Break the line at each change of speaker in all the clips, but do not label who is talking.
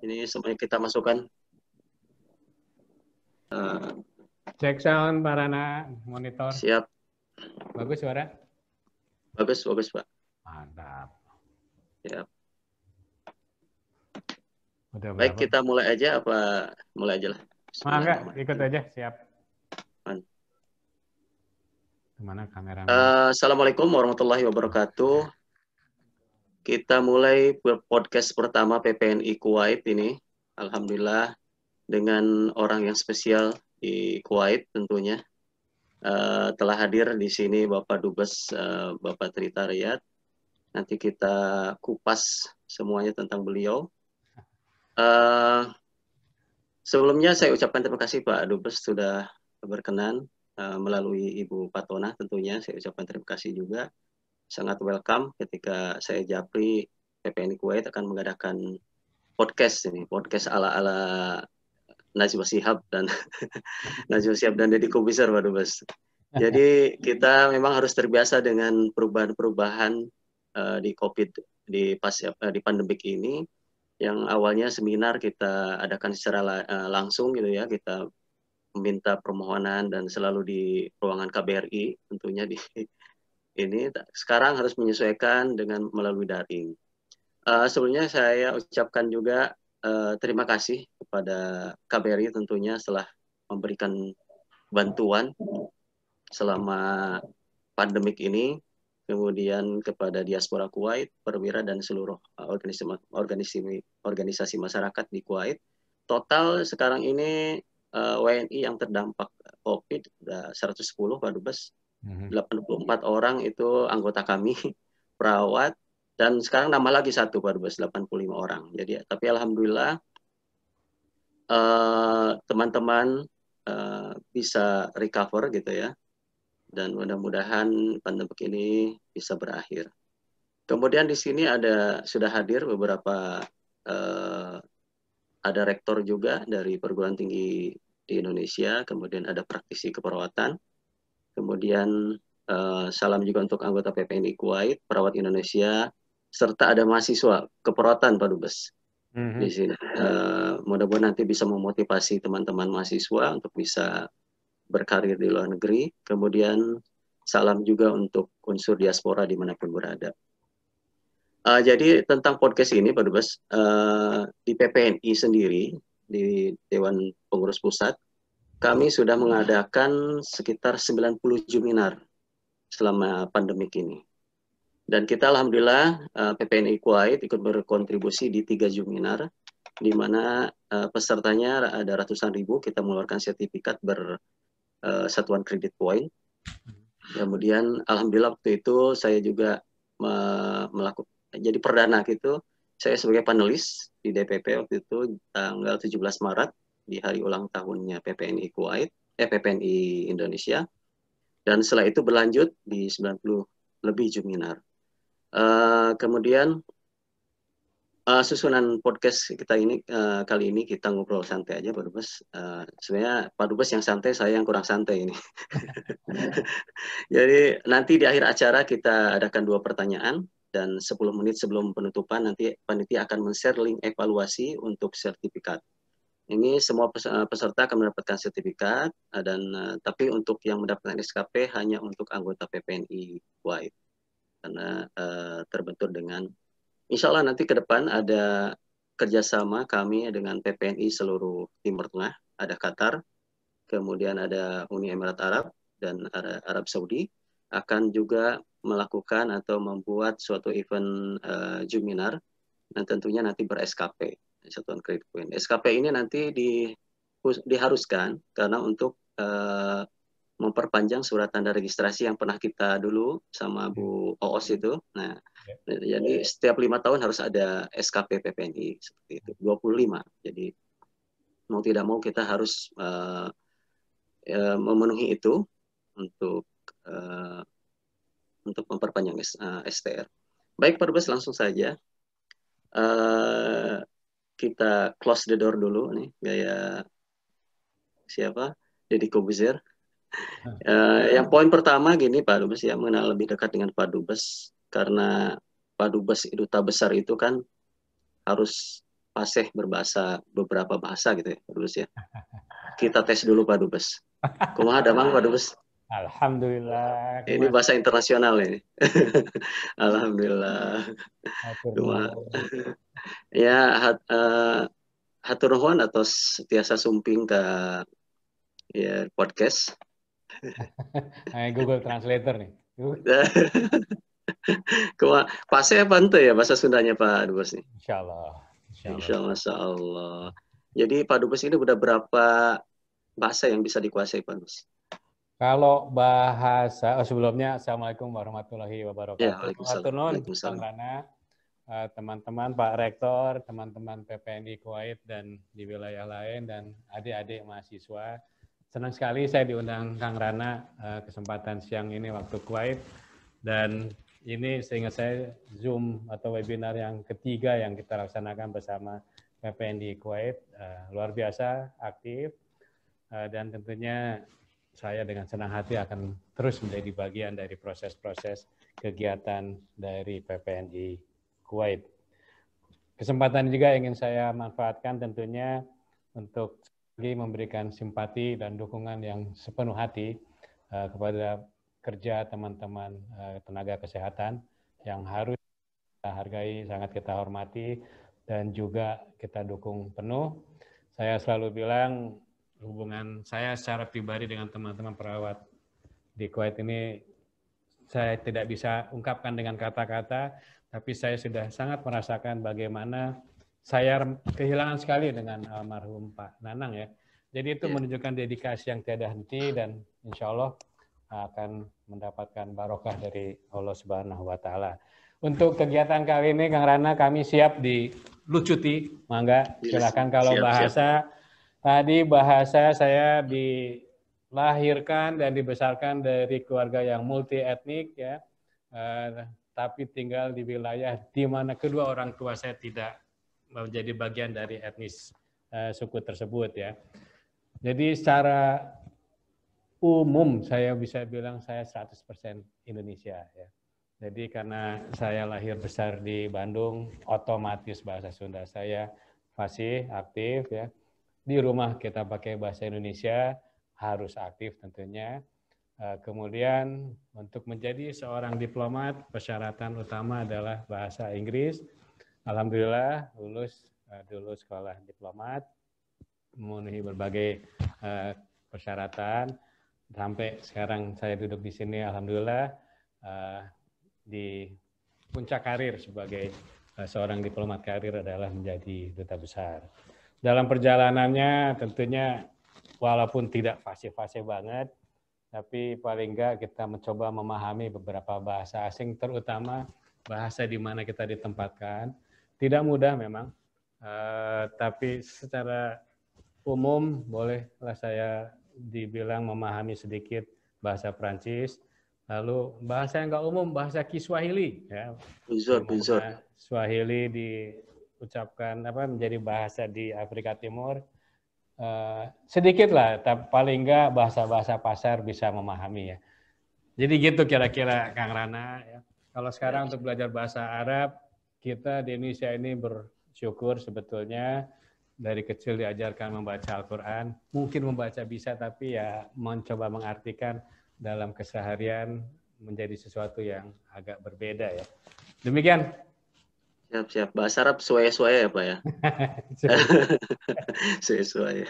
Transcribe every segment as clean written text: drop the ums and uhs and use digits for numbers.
Ini semuanya kita masukkan.
Cek sound, Pak Rana, monitor.
Siap.
Bagus suara?
Bagus, Pak.
Mantap.
Siap.
Udah
Baik,
berapa?
kita mulai aja apa mulai aja lah.
Enggak, ikut aja, siap. Kemana kameramen?
Assalamualaikum warahmatullahi wabarakatuh. Kita mulai podcast pertama PPNI Kuwait ini. Alhamdulillah dengan orang yang spesial di Kuwait tentunya. Telah hadir di sini Bapak Dubes Bapak Trita Riyad. Nanti kita kupas semuanya tentang beliau. Sebelumnya saya ucapkan terima kasih Pak Dubes sudah berkenan melalui Ibu Patona tentunya. Saya ucapkan terima kasih juga. Sangat welcome ketika saya Japri PPNI Kuwait akan mengadakan podcast ini, podcast ala-ala Najwa Shihab dan Najwa Shihab dan Deddy Kobuser Pak Dubes. Jadi kita memang harus terbiasa dengan perubahan-perubahan di COVID di pandemik ini, yang awalnya seminar kita adakan secara langsung gitu ya, kita meminta permohonan dan selalu di ruangan KBRI tentunya di ini sekarang harus menyesuaikan dengan melalui daring. Sebelumnya saya ucapkan juga terima kasih kepada KBRI tentunya setelah memberikan bantuan selama pandemik ini, kemudian kepada diaspora Kuwait, perwira dan seluruh organisasi masyarakat di Kuwait. Total sekarang ini WNI yang terdampak COVID 110 Pak Dubes. 84 orang itu anggota kami, perawat, dan sekarang nambah lagi satu Pak Dubes, 85 orang. Jadi tapi alhamdulillah teman-teman bisa recover gitu ya. Dan mudah-mudahan pandemi ini bisa berakhir. Kemudian di sini sudah hadir beberapa ada rektor juga dari perguruan tinggi di Indonesia, kemudian ada praktisi keperawatan, kemudian salam juga untuk anggota PPNI Kuwait, perawat Indonesia, serta ada mahasiswa keperawatan Pak Dubes di sini. Mudah-mudahan nanti bisa memotivasi teman-teman mahasiswa untuk bisa berkarir di luar negeri. Kemudian salam juga untuk unsur diaspora dimanapun berada. Jadi tentang podcast ini Pak Dubes, di PPNI sendiri, di Dewan Pengurus Pusat, kami sudah mengadakan sekitar 90 seminar selama pandemik ini. Dan kita alhamdulillah PPNI Kuwait ikut berkontribusi di 3 seminar, di mana pesertanya ada ratusan ribu, kita mengeluarkan sertifikat bersatuan kredit poin. Kemudian alhamdulillah waktu itu saya juga melakukan jadi perdana gitu. Saya sebagai panelis di DPP waktu itu tanggal 17 Maret di hari ulang tahunnya PPNI Kuwait, PPNI Indonesia. Dan setelah itu berlanjut di 90 lebih seminar. Kemudian susunan podcast kita ini kali ini kita ngobrol santai aja Pak Dubes. Sebenarnya Pak Dubes yang santai, saya yang kurang santai ini. Jadi nanti di akhir acara kita adakan 2 pertanyaan dan 10 menit sebelum penutupan nanti panitia akan men-share link evaluasi untuk sertifikat. Ini semua peserta akan mendapatkan sertifikat dan tapi untuk yang mendapatkan SKP hanya untuk anggota PPNI Kuwait karena terbentur dengan insya Allah nanti ke depan ada kerjasama kami dengan PPNI seluruh Timur Tengah, ada Qatar, kemudian ada Uni Emirat Arab dan Arab Saudi akan juga melakukan atau membuat suatu event seminar dan tentunya nanti ber-SKP, Satuan Kredit Poin. SKP ini nanti diharuskan karena untuk memperpanjang surat tanda registrasi yang pernah kita dulu sama Bu Oos itu. Nah, jadi setiap 5 tahun harus ada SKP PPNI seperti itu, 25. Jadi mau tidak mau kita harus memenuhi itu untuk memperpanjang STR. Baik Pak Dubes, langsung saja kita close the door dulu nih, gaya siapa? Deddy Kobuzer. Yang poin pertama gini Pak Dubes ya, mengenal lebih dekat dengan Pak Dubes karena Pak Dubes duta besar itu kan harus fasih beberapa bahasa gitu ya, Pak Dubes ya. Kita tes dulu Pak Dubes. Kumaha damang Pak Dubes?
Alhamdulillah,
Ini
Mas.
bahasa internasional ini. Alhamdulillah.
Atur
Kumaha.
nuhun.
Ya, hatur nuhun atau tiasa sumping ke ya, podcast.
Google Translator nih.
Pase apa ente ya bahasa Sundanya Pak Dubes nih?
Insya Allah. Insya Allah.
Insya Allah, Masya Allah. Jadi Pak Dubes ini udah berapa bahasa yang bisa dikuasai Pak Dubes?
Kalau bahasa, sebelumnya Assalamualaikum warahmatullahi
Ya,
wabarakatuh.
Waalaikumsalam.
Atur nuhun, Kang
Waalaikumsalam.
Rana, teman-teman Pak Rektor, teman-teman PPNI Kuwait dan di wilayah lain, dan adik-adik mahasiswa. Senang sekali saya diundang Kang Rana kesempatan siang ini waktu Kuwait. Dan ini seingat saya Zoom atau webinar yang ketiga yang kita laksanakan bersama PPNI Kuwait. Luar biasa, aktif, dan tentunya saya dengan senang hati akan terus menjadi bagian dari proses-proses kegiatan dari PPNI Kuwait. Kesempatan juga ingin saya manfaatkan tentunya untuk lagi memberikan simpati dan dukungan yang sepenuh hati kepada kerja teman-teman tenaga kesehatan yang harus kita hargai, sangat kita hormati, dan juga kita dukung penuh. Saya selalu bilang hubungan saya secara pribadi dengan teman-teman perawat di Kuwait ini saya tidak bisa ungkapkan dengan kata-kata, tapi saya sudah sangat merasakan bagaimana saya kehilangan sekali dengan almarhum Pak Nanang ya. Jadi itu menunjukkan dedikasi yang tiada henti dan insya Allah akan mendapatkan barokah dari Allah Subhanahu wa Ta'ala. Untuk kegiatan kali ini, Kang Rana, kami siap dilucuti. Mangga, silakan kalau bahasa. Tadi bahasa saya dilahirkan dan dibesarkan dari keluarga yang multi etnik ya, tapi tinggal di wilayah di mana kedua orang tua saya tidak menjadi bagian dari etnis suku tersebut ya. Jadi secara umum saya bisa bilang saya 100% Indonesia ya. Jadi karena saya lahir besar di Bandung, otomatis bahasa Sunda saya fasih, aktif ya. Di rumah kita pakai bahasa Indonesia, harus aktif tentunya. Kemudian untuk menjadi seorang diplomat, persyaratan utama adalah bahasa Inggris. Alhamdulillah lulus dulu sekolah diplomat, memenuhi berbagai persyaratan. Sampai sekarang saya duduk di sini, alhamdulillah di puncak karir sebagai seorang diplomat karir adalah menjadi duta besar. Dalam perjalanannya tentunya walaupun tidak fasih-fasih banget, tapi paling enggak kita mencoba memahami beberapa bahasa asing, terutama bahasa di mana kita ditempatkan. Tidak mudah memang, tapi secara umum bolehlah saya dibilang memahami sedikit bahasa Prancis. Lalu bahasa yang enggak umum, bahasa Kiswahili. Ya. Swahili diucapkan menjadi bahasa di Afrika Timur. Sedikit lah, tapi paling enggak bahasa-bahasa pasar bisa memahami ya. Jadi gitu kira-kira Kang Rana. Ya. Kalau sekarang untuk belajar bahasa Arab, kita di Indonesia ini bersyukur sebetulnya dari kecil diajarkan membaca Al-Quran. Mungkin membaca bisa, tapi ya mencoba mengartikan dalam keseharian menjadi sesuatu yang agak berbeda ya. Demikian.
Siap. Bahasa Arab suaya-suaya ya Pak ya? Suaya-suaya.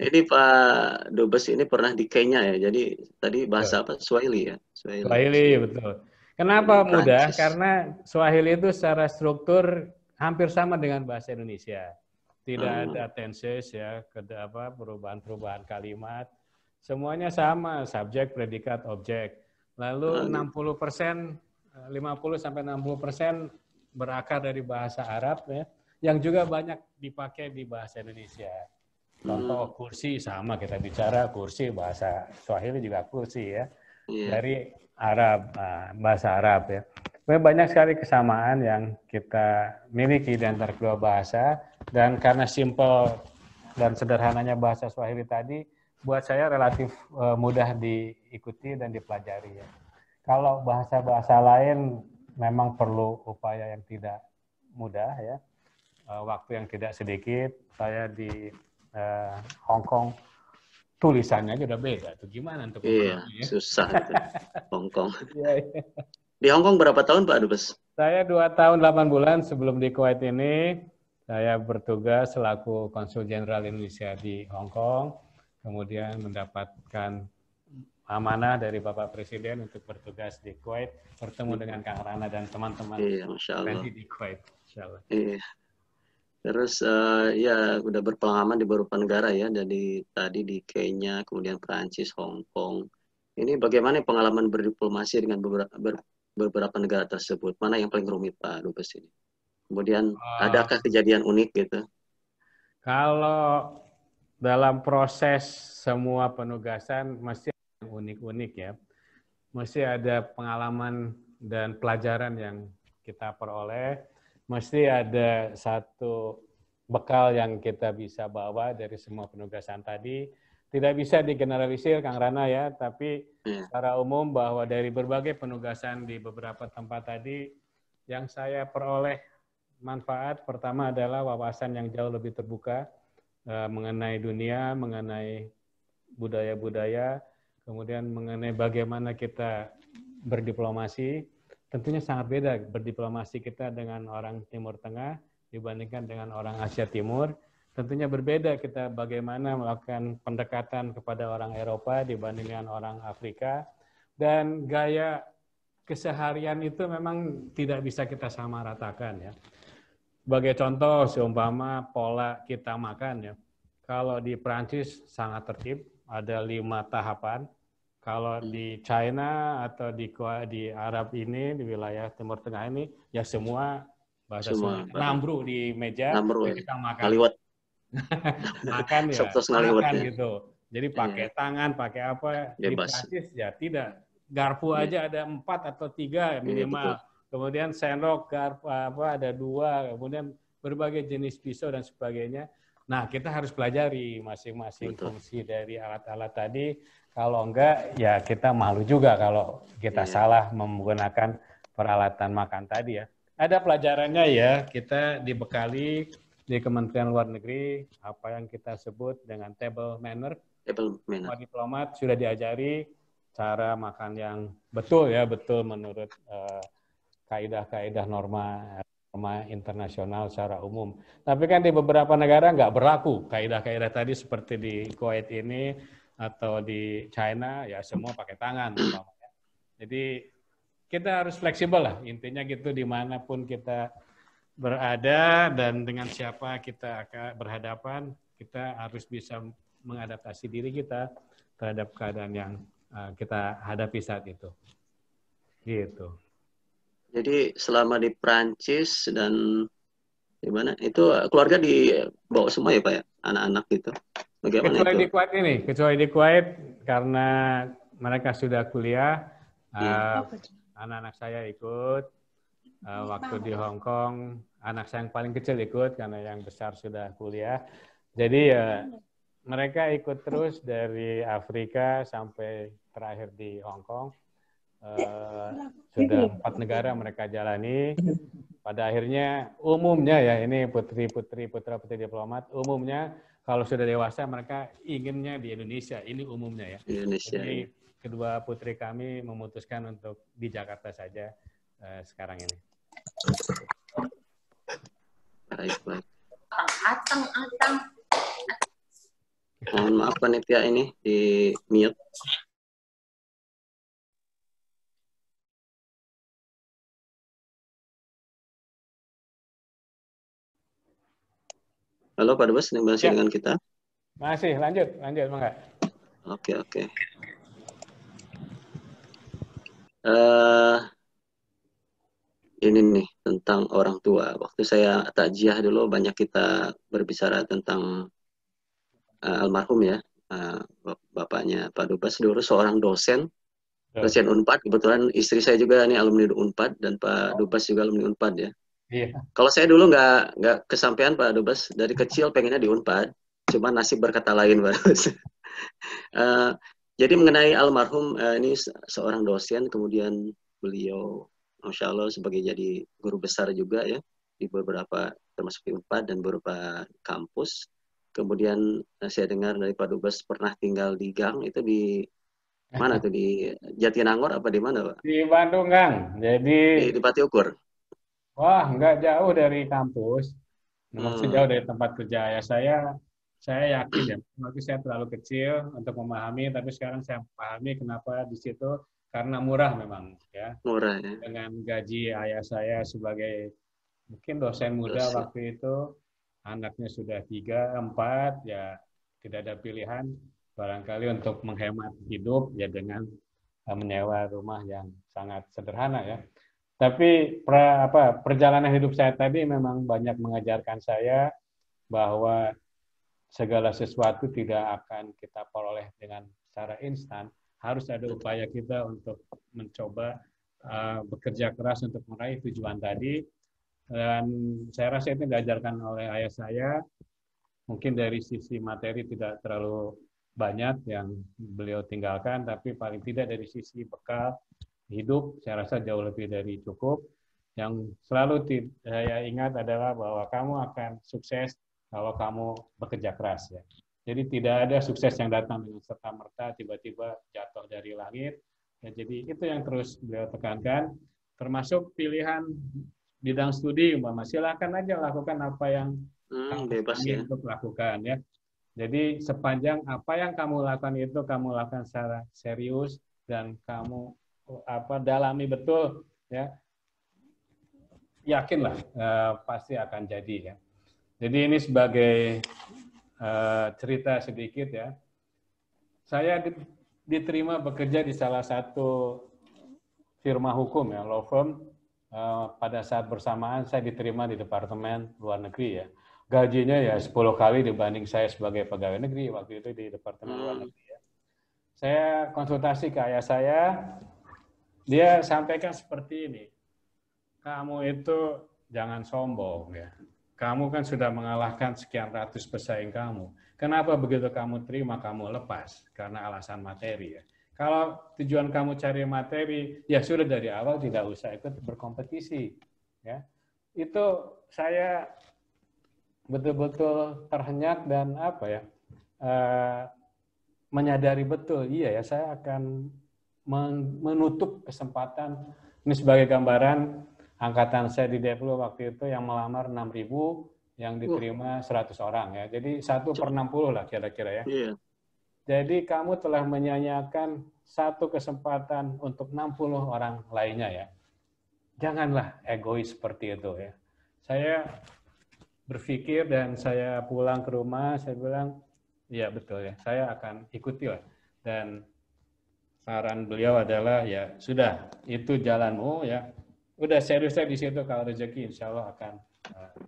Ini Pak Dubes ini pernah di Kenya ya, jadi tadi bahasa apa? Swahili ya?
Swahili, betul. Kenapa mudah? Karena Swahili itu secara struktur hampir sama dengan bahasa Indonesia. Tidak ada tenses ya, perubahan-perubahan kalimat. Semuanya sama, subjek, predikat, objek. Lalu 60%, 50-60% berakar dari bahasa Arab ya, yang juga banyak dipakai di bahasa Indonesia. Contoh kursi sama, kita bicara kursi, bahasa Swahili juga kursi ya. Dari Arab, bahasa Arab ya. Banyak sekali kesamaan yang kita miliki di antara kedua bahasa, dan karena simpel dan sederhananya bahasa Swahili tadi, buat saya relatif mudah diikuti dan dipelajari ya. Kalau bahasa-bahasa lain memang perlu upaya yang tidak mudah ya. waktu yang tidak sedikit. Saya di Hong Kong, tulisannya aja udah beda. Itu gimana untuk
Iya,
memahami ya?
susah gitu. Hong Kong.
Iya, iya.
Di Hong Kong berapa tahun Pak Dubes?
Saya 2 tahun 8 bulan sebelum di Kuwait ini, saya bertugas selaku Konsul Jenderal Indonesia di Hong Kong, kemudian mendapatkan amanah dari Bapak Presiden untuk bertugas di Kuwait, bertemu dengan Kang Rana dan teman-teman
Iya, Masya Allah.
di Kuwait. Insya Allah.
Iya. Terus ya udah berpengalaman di beberapa negara ya, dari tadi di Kenya, kemudian Prancis, Hong Kong. Ini bagaimana pengalaman berdiplomasi dengan beberapa negara tersebut? Mana yang paling rumit Pak Dubes ini? Kemudian adakah kejadian unik gitu?
Kalau dalam proses semua penugasan mesti ada yang unik-unik ya. Mesti ada pengalaman dan pelajaran yang kita peroleh. Mesti ada satu bekal yang kita bisa bawa dari semua penugasan tadi. Tidak bisa digeneralisir, Kang Rana ya, tapi secara umum bahwa dari berbagai penugasan di beberapa tempat tadi, yang saya peroleh manfaat pertama adalah wawasan yang jauh lebih terbuka mengenai dunia, mengenai budaya-budaya, kemudian mengenai bagaimana kita berdiplomasi. Tentunya sangat beda berdiplomasi kita dengan orang Timur Tengah dibandingkan dengan orang Asia Timur. Tentunya berbeda kita bagaimana melakukan pendekatan kepada orang Eropa dibandingkan orang Afrika. Dan gaya keseharian itu memang tidak bisa kita samaratakan ya. Sebagai contoh, seumpama pola kita makan ya. Kalau di Prancis sangat tertib, ada 5 tahapan. Kalau di China atau di Arab ini, di wilayah Timur Tengah ini, ya semua bahasa semua nambru di meja,
nambru,
kita makan.
ngaliwat.
Makan ya, makan ya. Gitu. Jadi pakai tangan, pakai apa,
bebas.
Di Prancis ya tidak. Garpu aja ada 4 atau 3 minimal. Kemudian sendok, garpu apa ada 2, kemudian berbagai jenis pisau dan sebagainya. Nah, kita harus pelajari masing-masing fungsi dari alat-alat tadi. Kalau enggak, ya kita malu juga kalau kita salah menggunakan peralatan makan tadi ya. Ada pelajarannya ya, kita dibekali di Kementerian Luar Negeri, apa yang kita sebut dengan table manner. Semua diplomat sudah diajari cara makan yang betul ya, betul menurut kaidah-kaidah norma internasional secara umum. Tapi kan di beberapa negara nggak berlaku kaidah-kaidah tadi seperti di Kuwait ini atau di China, ya semua pakai tangan. Jadi kita harus fleksibel lah, intinya gitu dimanapun kita berada dan dengan siapa kita akan berhadapan, kita harus bisa mengadaptasi diri kita terhadap keadaan yang kita hadapi saat itu. Gitu.
Jadi selama di Prancis dan di mana itu keluarga dibawa semua ya Pak ya, anak-anak gitu. Bagaimana
kecuali
itu?
Di Kuwait ini, kecuali di Kuwait karena mereka sudah kuliah, anak-anak saya ikut. Waktu di Hong Kong, anak saya yang paling kecil ikut karena yang besar sudah kuliah. Jadi ya mereka ikut terus dari Afrika sampai terakhir di Hong Kong. Sudah 4 negara mereka jalani. Pada akhirnya umumnya ya, ini putra-putri diplomat, umumnya kalau sudah dewasa mereka inginnya di Indonesia. Ini umumnya ya.
Indonesia.
Jadi kedua putri kami memutuskan untuk di Jakarta saja sekarang ini.
Baik. Mohon maaf panitia ini di mute. Halo Pak Dubes, masih dengan kita?
Masih, lanjut Mangga.
Oke. Ini nih tentang orang tua. Waktu saya takziah dulu banyak kita berbicara tentang almarhum ya, bapaknya Pak Dubes dulu seorang dosen Unpad. Kebetulan istri saya juga nih alumni Unpad dan Pak Dubes juga alumni Unpad ya.
Iya.
Kalau saya dulu nggak kesampaian Pak Dubes, dari kecil pengennya di Unpad, cuma nasib berkata lain Pak Dubes. Jadi mengenai almarhum ini seorang dosen, kemudian beliau Masya Allah sebagai jadi guru besar juga ya. di beberapa, termasuk di Unpad dan beberapa kampus. Kemudian saya dengar dari Pak Dubes pernah tinggal di gang, itu di mana tuh, di Jatinangor apa di mana, Pak?
Di Bandung, Kang. Jadi,
Di Pati Ukur.
wah, nggak jauh dari kampus. Maksudnya
Hmm,
jauh dari tempat kerja ya. Saya yakin ya, waktu saya terlalu kecil untuk memahami, tapi sekarang saya memahami kenapa di situ, karena murah memang ya.
murah ya.
Dengan gaji ayah saya sebagai mungkin dosen muda
Terus ya.
waktu itu, anaknya sudah 3, 4, ya tidak ada pilihan barangkali untuk menghemat hidup ya dengan menyewa rumah yang sangat sederhana ya. Tapi perjalanan hidup saya tadi memang banyak mengajarkan saya bahwa segala sesuatu tidak akan kita peroleh dengan secara instan. Harus ada upaya kita untuk mencoba bekerja keras untuk meraih tujuan tadi. Dan saya rasa itu diajarkan oleh ayah saya. Mungkin dari sisi materi tidak terlalu banyak yang beliau tinggalkan, tapi paling tidak dari sisi bekal hidup, saya rasa jauh lebih dari cukup. Yang selalu saya ingat adalah bahwa kamu akan sukses kalau kamu bekerja keras ya. Jadi tidak ada sukses yang datang dengan serta-merta tiba-tiba jatuh dari langit. Ya, jadi itu yang terus beliau tekankan, termasuk pilihan bidang studi, silakan aja lakukan apa yang kamu
Bebas
senangi
ya.
untuk lakukan ya. Jadi sepanjang apa yang kamu lakukan itu kamu lakukan secara serius dan kamu dalami betul ya, yakinlah pasti akan jadi ya. Jadi ini sebagai cerita sedikit ya. Saya diterima bekerja di salah satu firma hukum ya, law firm. Pada saat bersamaan saya diterima di Departemen Luar Negeri ya. Gajinya ya 10 kali dibanding saya sebagai pegawai negeri waktu itu di Departemen Luar Negeri ya. Saya konsultasi ke ayah saya, dia sampaikan seperti ini, kamu itu jangan sombong ya. Kamu kan sudah mengalahkan sekian ratus pesaing kamu. Kenapa begitu kamu terima kamu lepas? Karena alasan materi ya. Kalau tujuan kamu cari materi, ya sudah dari awal tidak usah ikut berkompetisi. Ya, itu saya betul-betul terhenyak dan menyadari betul, iya ya saya akan menutup kesempatan. Ini sebagai gambaran, angkatan saya di Deplu waktu itu yang melamar 6.000, yang diterima 100 orang ya. Jadi 1/60 lah kira-kira ya.
Iya.
Jadi kamu telah menyanyiakan satu kesempatan untuk 60 orang lainnya ya. Janganlah egois seperti itu ya. Saya berpikir dan saya pulang ke rumah, saya bilang, ya betul ya, saya akan ikuti lah. Dan saran beliau adalah ya sudah itu jalanmu ya. Udah seriusnya di situ, kalau rezeki insya Allah akan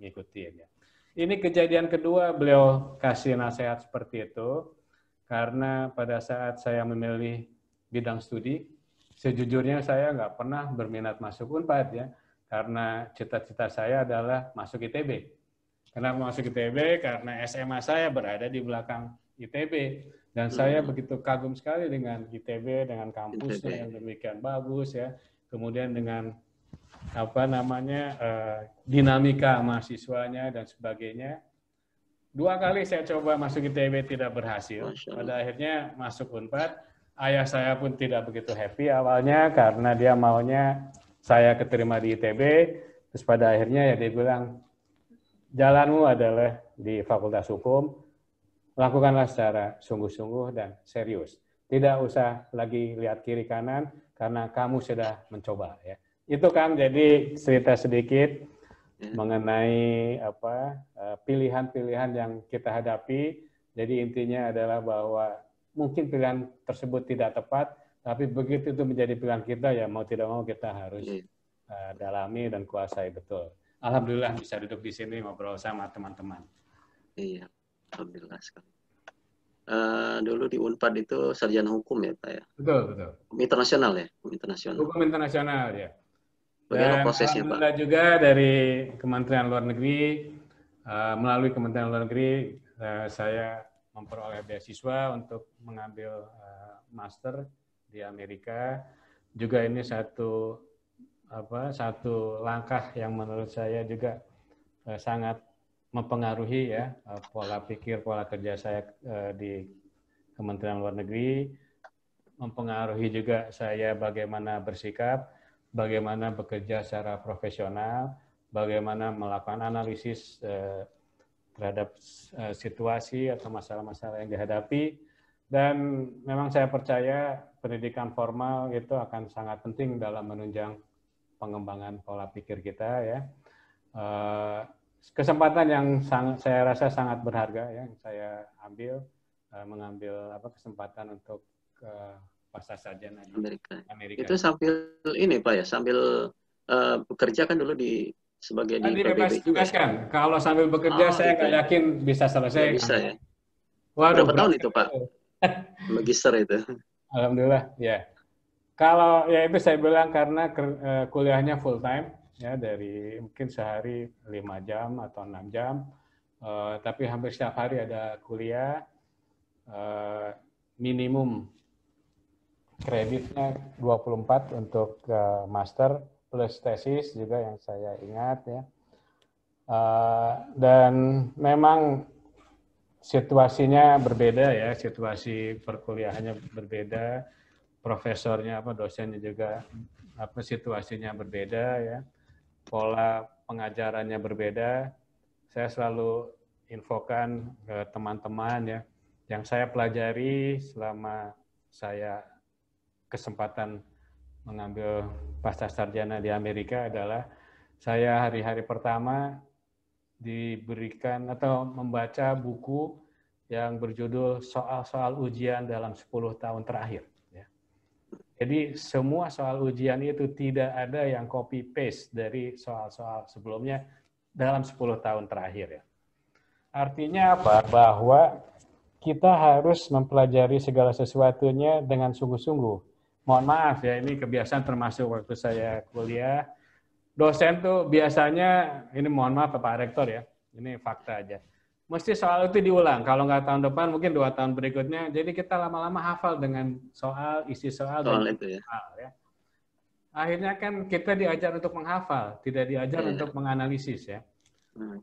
ngikutin ya. Ini kejadian kedua beliau kasih nasihat seperti itu. Karena pada saat saya memilih bidang studi, sejujurnya saya nggak pernah berminat masuk Unpad ya, karena cita-cita saya adalah masuk ITB. Kenapa masuk ITB? Karena SMA saya berada di belakang ITB, dan saya begitu kagum sekali dengan ITB, dengan kampusnya yang demikian bagus ya, kemudian dengan dinamika mahasiswanya dan sebagainya. 2 kali saya coba masuk ITB tidak berhasil. Pada akhirnya masuk Unpad. Ayah saya pun tidak begitu happy awalnya karena dia maunya saya keterima di ITB. Terus pada akhirnya ya dia bilang, jalanmu adalah di Fakultas Hukum, lakukanlah secara sungguh-sungguh dan serius. Tidak usah lagi lihat kiri kanan karena kamu sudah mencoba ya. Itu kan jadi cerita sedikit mengenai pilihan-pilihan yang kita hadapi. Jadi intinya adalah bahwa mungkin pilihan tersebut tidak tepat, tapi begitu itu menjadi pilihan kita, ya mau tidak mau kita harus dalami dan kuasai betul. Alhamdulillah bisa duduk di sini ngobrol sama teman-teman.
Iya, alhamdulillah sekali. Dulu di Unpad itu sarjana hukum ya Pak ya?
Betul, betul.
Internasional ya? Internasional.
Hukum internasional ya.
Bagaimana
Dan
prosesnya Pak?
alhamdulillah juga dari Kementerian Luar Negeri, melalui Kementerian Luar Negeri, saya memperoleh beasiswa untuk mengambil master di Amerika. Juga ini satu langkah yang menurut saya juga sangat mempengaruhi ya pola pikir, pola kerja saya di Kementerian Luar Negeri, mempengaruhi juga saya bagaimana bersikap, bagaimana bekerja secara profesional, bagaimana melakukan analisis terhadap situasi atau masalah-masalah yang dihadapi. Dan memang saya percaya pendidikan formal itu akan sangat penting dalam menunjang pengembangan pola pikir kita ya. Kesempatan yang saya rasa sangat berharga ya, yang saya mengambil kesempatan untuk pasca sarjana di Amerika.
Itu sambil ini Pak ya, sambil bekerja kan dulu sebagai di PBB juga.
Tugaskan. Kalau sambil bekerja saya nggak yakin bisa selesai.
Nggak bisa ya.
Waduh,
berapa tahun itu Pak? Magister itu.
Alhamdulillah ya. Kalau ya itu saya bilang karena kuliahnya full time ya, dari mungkin sehari 5 jam atau 6 jam, tapi hampir setiap hari ada kuliah, minimum kreditnya 24 untuk master plus tesis juga yang saya ingat ya. Dan memang situasinya berbeda ya, situasi perkuliahannya berbeda, profesornya dosennya juga situasinya berbeda ya, pola pengajarannya berbeda. Saya selalu infokan ke teman-teman ya, yang saya pelajari selama saya kesempatan mengambil pasca sarjana di Amerika adalah saya hari-hari pertama diberikan atau membaca buku yang berjudul soal-soal ujian dalam 10 tahun terakhir. Ya. Jadi semua soal ujian itu tidak ada yang copy paste dari soal-soal sebelumnya dalam 10 tahun terakhir. Ya. Artinya apa? Bahwa kita harus mempelajari segala sesuatunya dengan sungguh-sungguh. Mohon maaf ya, ini kebiasaan termasuk waktu saya kuliah. Dosen tuh biasanya, ini mohon maaf Pak Rektor ya, ini fakta aja. Mesti soal itu diulang, kalau nggak tahun depan mungkin 2 tahun berikutnya. Jadi kita lama-lama hafal dengan soal, isi soal dan
itu ya.
soal ya. Akhirnya kan kita diajar untuk menghafal, tidak diajar untuk menganalisis ya.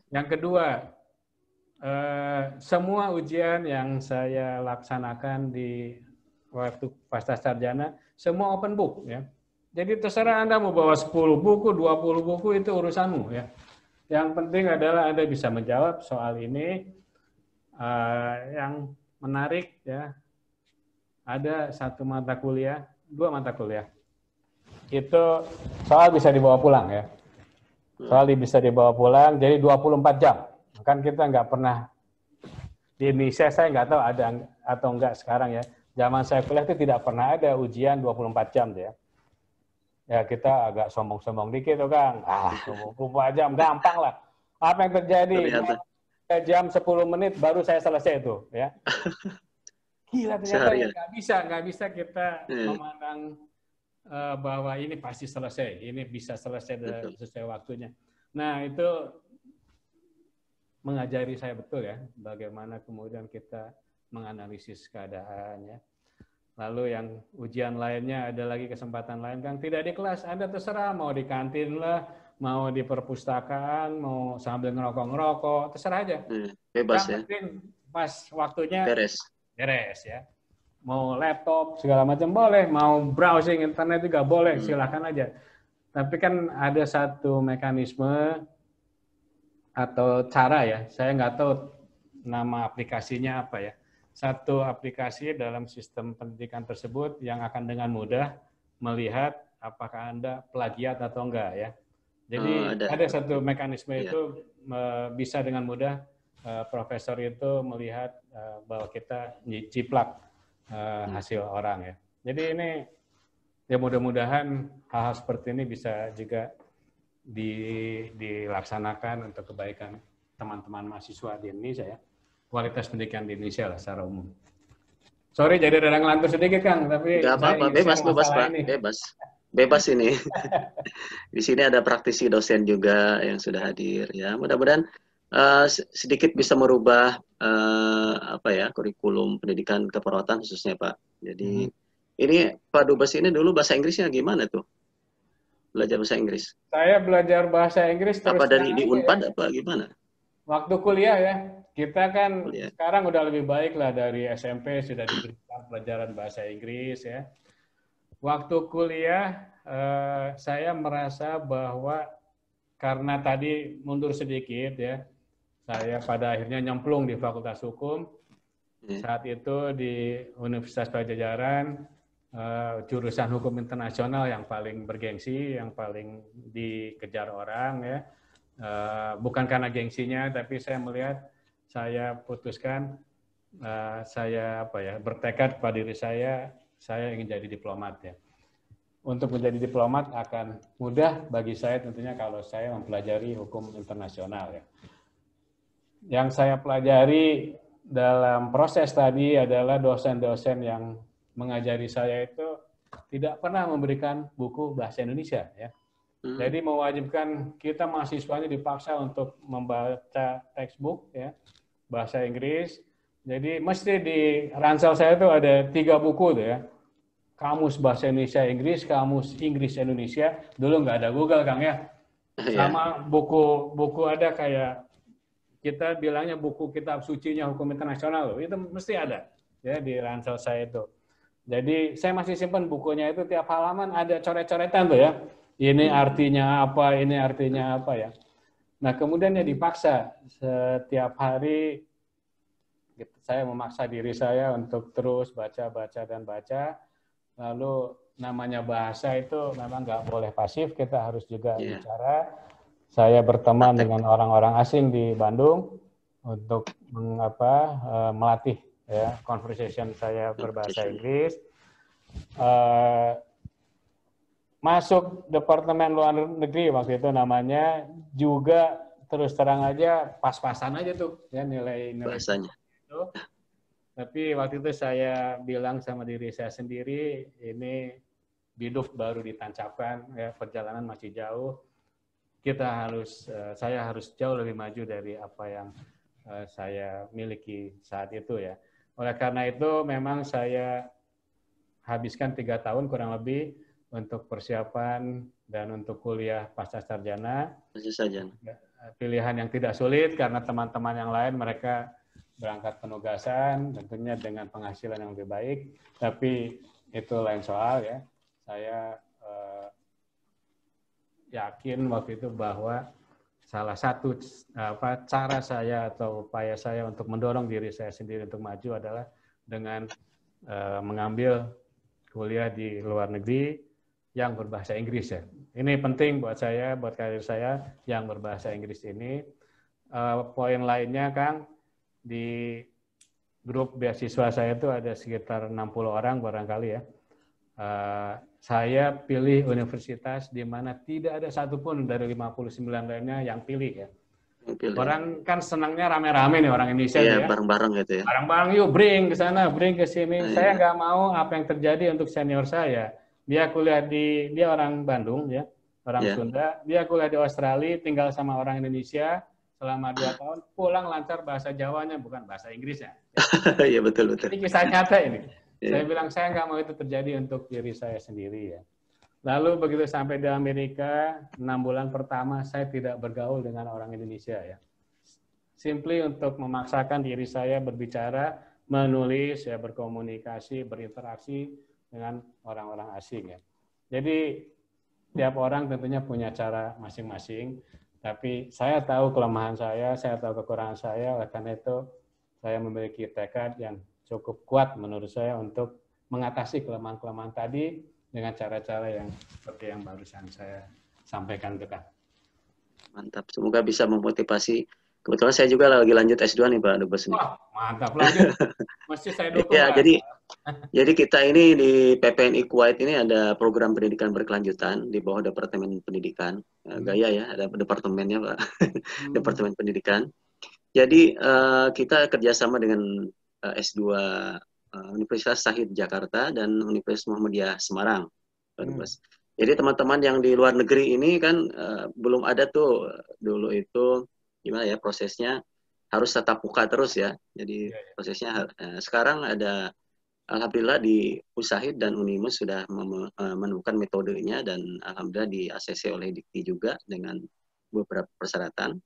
Yang kedua, semua ujian yang saya laksanakan di waktu pasca sarjana, semua open book ya. Jadi terserah Anda mau bawa 10 buku, 20 buku, itu urusanmu ya. Yang penting adalah Anda bisa menjawab soal ini. Yang menarik ya, ada 1 mata kuliah, 2 mata kuliah. Itu soal bisa dibawa pulang ya. Soal bisa dibawa pulang, jadi 24 jam. Kan kita nggak pernah, di Indonesia saya nggak tahu ada atau enggak sekarang ya. Zaman saya kuliah itu tidak pernah ada ujian 24 jam ya. Ya kita agak sombong-sombong dikit tuh Kang. 24 jam gampang lah. Apa yang terjadi? 3 jam 10 menit baru saya selesai itu ya. Gila ternyata nggak bisa kita memandang bahwa ini pasti selesai, ini bisa selesai sesuai waktunya. Nah itu mengajari saya betul ya, bagaimana kemudian kita menganalisis keadaan ya. Lalu yang ujian lainnya ada lagi kesempatan lain kan tidak di kelas, Anda terserah mau di kantin lah, mau di perpustakaan, mau sambil ngerokok-ngerokok, terserah aja.
Bebas
yang penting pas waktunya
beres
ya. Mau laptop segala macam boleh, mau browsing internet juga boleh, silakan aja. Tapi kan ada satu mekanisme atau cara ya, saya nggak tahu nama aplikasinya apa ya. Satu aplikasi dalam sistem pendidikan tersebut yang akan dengan mudah melihat apakah Anda plagiat atau enggak ya. Jadi ada satu mekanisme itu bisa dengan mudah profesor itu melihat bahwa kita ciplak hasil orang ya. Jadi ini ya mudah-mudahan hal-hal seperti ini bisa juga dilaksanakan untuk kebaikan teman-teman mahasiswa di Indonesia ya. Kualitas pendidikan di Indonesia lah secara umum. Sorry jadi ada ngelantur sedikit Kang, tapi
nggak apa-apa, bebas Pak, bebas ini. Di sini ada praktisi dosen juga yang sudah hadir ya. Mudah-mudahan sedikit bisa merubah kurikulum pendidikan keperawatan khususnya Pak. Jadi ini Pak Dubes ini dulu bahasa Inggrisnya gimana tuh? belajar bahasa Inggris?
Saya belajar bahasa Inggris terus
Apa dari
terang
di
aja ya.
Unpad apa gimana?
Waktu kuliah ya, kita kan
Kuliah.
sekarang udah lebih baik lah, dari SMP sudah diberikan pelajaran bahasa Inggris ya. Waktu kuliah saya merasa bahwa karena tadi mundur sedikit ya, saya pada akhirnya nyemplung di Fakultas Hukum. Saat itu di Universitas Pajajaran, jurusan hukum internasional yang paling bergengsi, yang paling dikejar orang ya. Bukan karena gengsinya, tapi saya melihat, saya putuskan, saya bertekad pada diri saya ingin jadi diplomat ya. Untuk menjadi diplomat akan mudah bagi saya tentunya kalau saya mempelajari hukum internasional ya. Yang saya pelajari dalam proses tadi adalah dosen-dosen yang mengajari saya itu tidak pernah memberikan buku bahasa Indonesia ya. Jadi mewajibkan kita mahasiswanya dipaksa untuk membaca textbook ya, bahasa Inggris. Jadi mesti di ransel saya itu ada 3 buku tuh ya. Kamus bahasa Indonesia Inggris, kamus Inggris Indonesia. Dulu nggak ada Google Kang ya. Sama buku ada kayak kita bilangnya buku kitab sucinya hukum internasional loh. Itu mesti ada ya di ransel saya itu. Jadi saya masih simpan bukunya itu, tiap halaman ada coret-coretan tuh ya. Ini artinya apa, ini artinya apa ya. Nah kemudian ya dipaksa setiap hari saya memaksa diri saya untuk terus baca dan baca. Lalu namanya bahasa itu memang nggak boleh pasif, kita harus juga bicara. Saya berteman dengan orang-orang asing di Bandung untuk melatih ya conversation saya berbahasa Inggris. Masuk Departemen Luar Negeri waktu itu namanya, juga terus terang aja pas-pasan aja tuh ya nilai bahasanya itu. Tapi waktu itu saya bilang sama diri saya sendiri, ini biduk baru ditancapkan ya, perjalanan masih jauh. Saya harus jauh lebih maju dari apa yang saya miliki saat itu ya. Oleh karena itu memang saya habiskan 3 tahun kurang lebih untuk persiapan dan untuk kuliah pasca sarjana. Pilihan yang tidak sulit karena teman-teman yang lain mereka berangkat penugasan tentunya dengan penghasilan yang lebih baik, tapi itu lain soal ya. Saya yakin waktu itu bahwa salah satu cara saya atau upaya saya untuk mendorong diri saya sendiri untuk maju adalah dengan mengambil kuliah di luar negeri yang berbahasa Inggris ya. Ini penting buat saya, buat karir saya yang berbahasa Inggris ini. Poin lainnya Kang, di grup beasiswa saya itu ada sekitar 60 orang barangkali ya. Saya pilih universitas di mana tidak ada satupun dari 59 lainnya yang pilih ya. Orang kan senangnya rame-rame nih orang Indonesia ya.
Bareng-bareng gitu ya.
Bareng-bareng yuk, bring ke sana, bring ke sini. Saya nggak mau apa yang terjadi untuk senior saya. Dia kuliah dia orang Bandung ya, orang Sunda. Dia kuliah di Australia, tinggal sama orang Indonesia selama 2 tahun, pulang lancar bahasa Jawanya, bukan bahasa Inggrisnya.
Iya betul.
Ini kisah nyata ini. Saya bilang saya nggak mau itu terjadi untuk diri saya sendiri ya. Lalu begitu sampai di Amerika, 6 bulan pertama saya tidak bergaul dengan orang Indonesia ya. Simply untuk memaksakan diri saya berbicara, menulis, ya berkomunikasi, berinteraksi dengan orang-orang asing ya. Jadi tiap orang tentunya punya cara masing-masing, tapi saya tahu kelemahan saya tahu kekurangan saya, oleh karena itu saya memiliki tekad yang cukup kuat menurut saya untuk mengatasi kelemahan-kelemahan tadi dengan cara-cara yang seperti yang barusan saya sampaikan ke Kak.
Mantap, semoga bisa memotivasi. Kebetulan saya juga lagi lanjut S2 nih Pak Dubes.
Wah, mantap, lanjut. Mesti saya dukung.
Ya, jadi kita ini di PPNI Kuwait ini ada program pendidikan berkelanjutan di bawah Departemen Pendidikan. Gaya ya, ada departemennya Pak. Departemen Pendidikan. Jadi kita kerjasama dengan S2 Universitas Shahid Jakarta dan Universitas Muhammadiyah Semarang, Pak Dubes. Jadi teman-teman yang di luar negeri ini kan belum ada tuh dulu itu gimana ya prosesnya, harus tatap muka terus ya. Jadi prosesnya sekarang ada alhamdulillah di Ushahid dan Unimus sudah menemukan metodenya dan alhamdulillah di ACC oleh Dikti juga dengan beberapa persyaratan.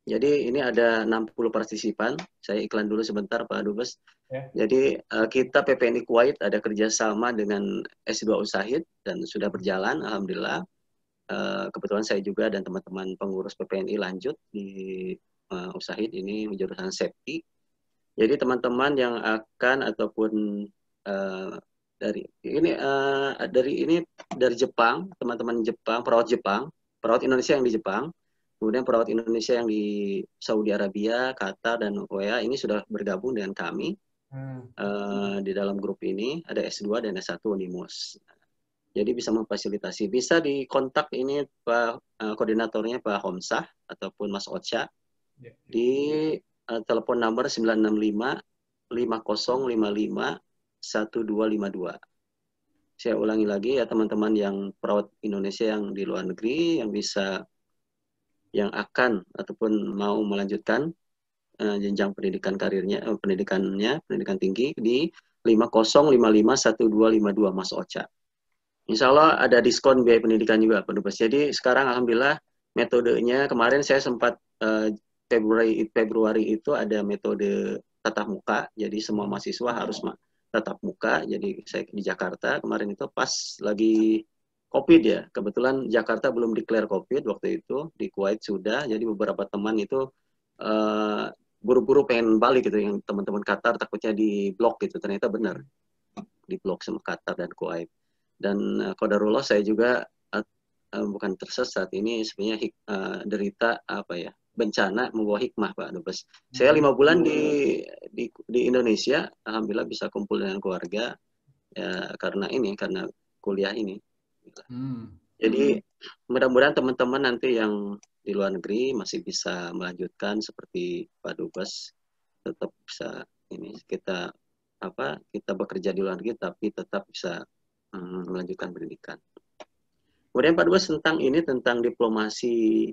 Jadi ini ada 60 partisipan. Saya iklan dulu sebentar Pak Dubes.
Ya.
Jadi kita PPNI Kuwait ada kerjasama dengan S2 Ushahid dan sudah berjalan alhamdulillah. Kebetulan saya juga dan teman-teman pengurus PPNI lanjut di Ushahid ini jurusan safety. Jadi teman-teman yang akan ataupun dari Jepang, teman-teman Jepang, perawat Indonesia yang di Jepang, kemudian perawat Indonesia yang di Saudi Arabia, Qatar dan UEA ini sudah bergabung dengan kami di dalam grup ini. Ada S2 dan S1 Unimus. Jadi bisa memfasilitasi, bisa dikontak ini Pak koordinatornya Pak Homsah ataupun Mas Ocha di telepon nomor 965 5055 1252. Saya ulangi lagi ya teman-teman yang perawat Indonesia yang di luar negeri yang akan ataupun mau melanjutkan jenjang pendidikan karirnya, pendidikan tinggi di 5055 1252 Mas Ocha. Insya Allah ada diskon biaya pendidikan juga Pak Dubes. Jadi sekarang alhamdulillah metodenya kemarin saya sempat Februari itu ada metode tatap muka. Jadi semua mahasiswa harus tatap muka. Jadi saya di Jakarta kemarin itu pas lagi COVID ya. Kebetulan Jakarta belum declare COVID waktu itu, di Kuwait sudah. Jadi beberapa teman itu buru-buru pengen balik gitu, yang teman-teman Qatar takutnya di blok gitu. Ternyata benar di blok sama Qatar dan Kuwait. Dan qadarullah saya juga bukan tersesat, ini sebenarnya derita bencana membawa hikmah Pak Dubes. Saya 5 bulan di Indonesia, alhamdulillah bisa kumpul dengan keluarga ya, karena kuliah ini. Jadi mudah-mudahan teman-teman nanti yang di luar negeri masih bisa melanjutkan seperti Pak Dubes, tetap bisa kita bekerja di luar negeri tapi tetap bisa melanjutkan pendidikan. Kemudian Pak Dubes tentang diplomasi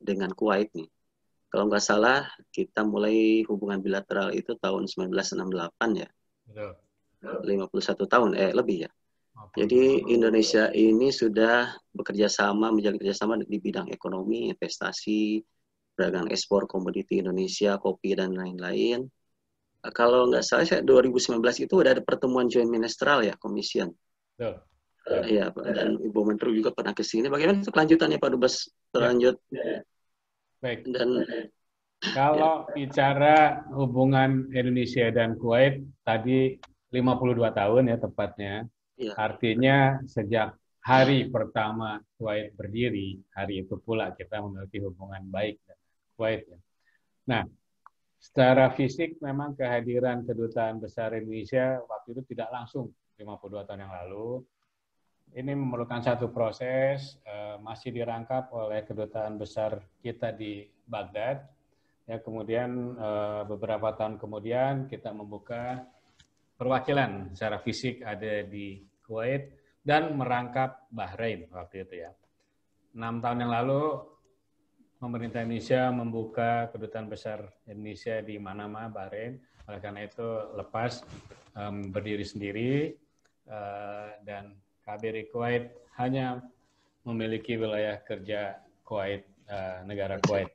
dengan Kuwait nih. Kalau nggak salah kita mulai hubungan bilateral itu tahun 1968 ya. Betul. 51 tahun lebih ya. Jadi Indonesia ini sudah menjalin kerjasama di bidang ekonomi, investasi, perdagangan ekspor komoditi Indonesia, kopi dan lain-lain. Kalau nggak salah 2019 itu udah ada pertemuan joint ministerial ya, Commission. Iya, dan Ibu Menteri juga pernah ke sini. Bagaimana kelanjutannya Pak Dubes? Terlanjut.
Baik. Dan kalau bicara hubungan Indonesia dan Kuwait tadi 52 tahun ya tepatnya. Ya. Artinya sejak hari pertama Kuwait berdiri, hari itu pula kita memiliki hubungan baik dengan Kuwait. Ya. Nah, secara fisik memang kehadiran Kedutaan Besar Indonesia waktu itu tidak langsung 52 tahun yang lalu. Ini memerlukan satu proses, masih dirangkap oleh Kedutaan Besar kita di Baghdad. Ya, kemudian beberapa tahun kemudian kita membuka perwakilan secara fisik ada di Kuwait dan merangkap Bahrain waktu itu ya. 6 tahun yang lalu pemerintah Indonesia membuka Kedutaan Besar Indonesia di Manama, Bahrain. Oleh karena itu lepas berdiri sendiri dan KBRI Kuwait hanya memiliki wilayah kerja Kuwait, negara Kuwait.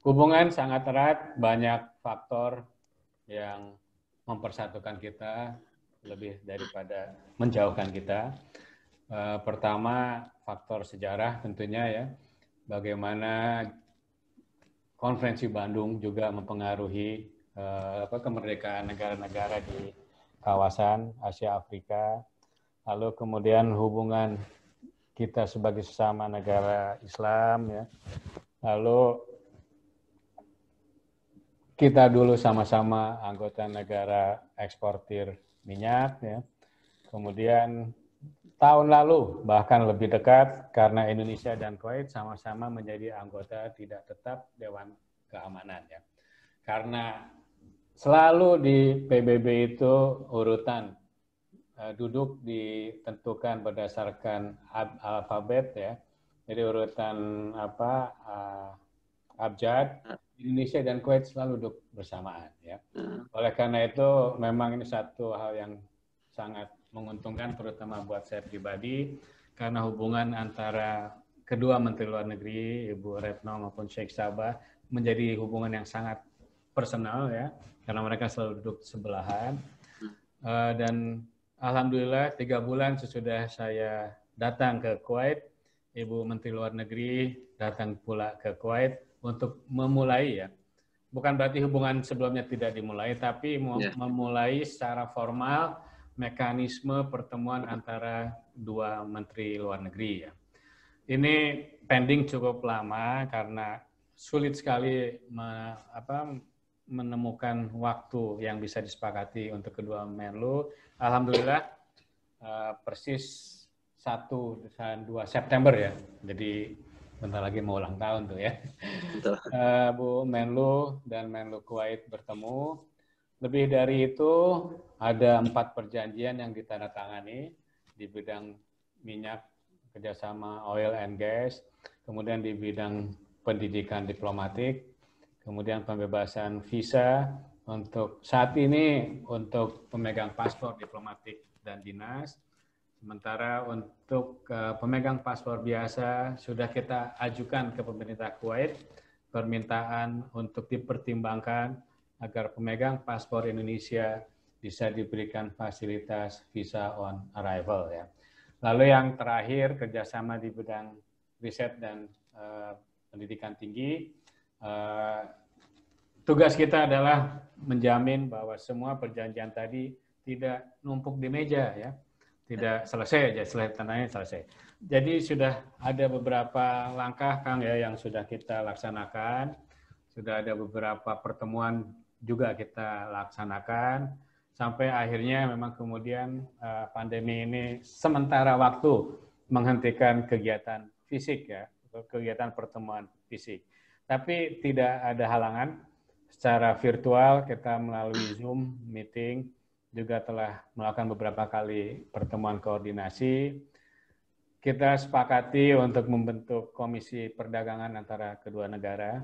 Hubungan sangat erat, banyak faktor yang mempersatukan kita lebih daripada menjauhkan kita. Pertama, faktor sejarah tentunya ya. Bagaimana Konferensi Bandung juga mempengaruhi kemerdekaan negara-negara di kawasan Asia Afrika. Lalu kemudian hubungan kita sebagai sesama negara Islam ya. Lalu kita dulu sama-sama anggota negara eksportir minyak ya. Kemudian tahun lalu bahkan lebih dekat karena Indonesia dan Kuwait sama-sama menjadi anggota tidak tetap Dewan Keamanan ya. Karena selalu di PBB itu urutan duduk ditentukan berdasarkan alfabet ya. Jadi urutan abjad, Indonesia dan Kuwait selalu duduk bersamaan ya. Oleh karena itu memang ini satu hal yang sangat menguntungkan terutama buat saya pribadi karena hubungan antara kedua Menteri Luar Negeri Ibu Retno maupun Sheikh Sabah menjadi hubungan yang sangat personal ya karena mereka selalu duduk sebelahan dan alhamdulillah 3 bulan sesudah saya datang ke Kuwait, Ibu Menteri Luar Negeri datang pula ke Kuwait untuk memulai ya. Bukan berarti hubungan sebelumnya tidak dimulai, tapi memulai secara formal mekanisme pertemuan antara dua Menteri Luar Negeri ya. Ini pending cukup lama karena sulit sekali menemukan waktu yang bisa disepakati untuk kedua Menlu. Alhamdulillah persis 1 dan 2 September ya. Jadi bentar lagi mau ulang tahun tuh ya. Bu Menlu dan Menlu Kuwait bertemu. Lebih dari itu ada 4 perjanjian yang ditandatangani di bidang minyak, kerjasama oil and gas, kemudian di bidang pendidikan diplomatik, kemudian pembebasan visa untuk saat ini untuk pemegang paspor diplomatik dan dinas. Sementara untuk pemegang paspor biasa sudah kita ajukan ke pemerintah Kuwait permintaan untuk dipertimbangkan agar pemegang paspor Indonesia bisa diberikan fasilitas visa on arrival ya. Lalu yang terakhir kerjasama di bidang riset dan pendidikan tinggi. Tugas kita adalah menjamin bahwa semua perjanjian tadi tidak numpuk di meja ya. Tidak selesai aja, selesai. Jadi sudah ada beberapa langkah Kang ya yang sudah kita laksanakan, sudah ada beberapa pertemuan juga kita laksanakan, sampai akhirnya memang kemudian pandemi ini sementara waktu menghentikan kegiatan fisik ya, kegiatan pertemuan fisik. Tapi tidak ada halangan, secara virtual kita melalui Zoom meeting, juga telah melakukan beberapa kali pertemuan koordinasi. Kita sepakati untuk membentuk komisi perdagangan antara kedua negara.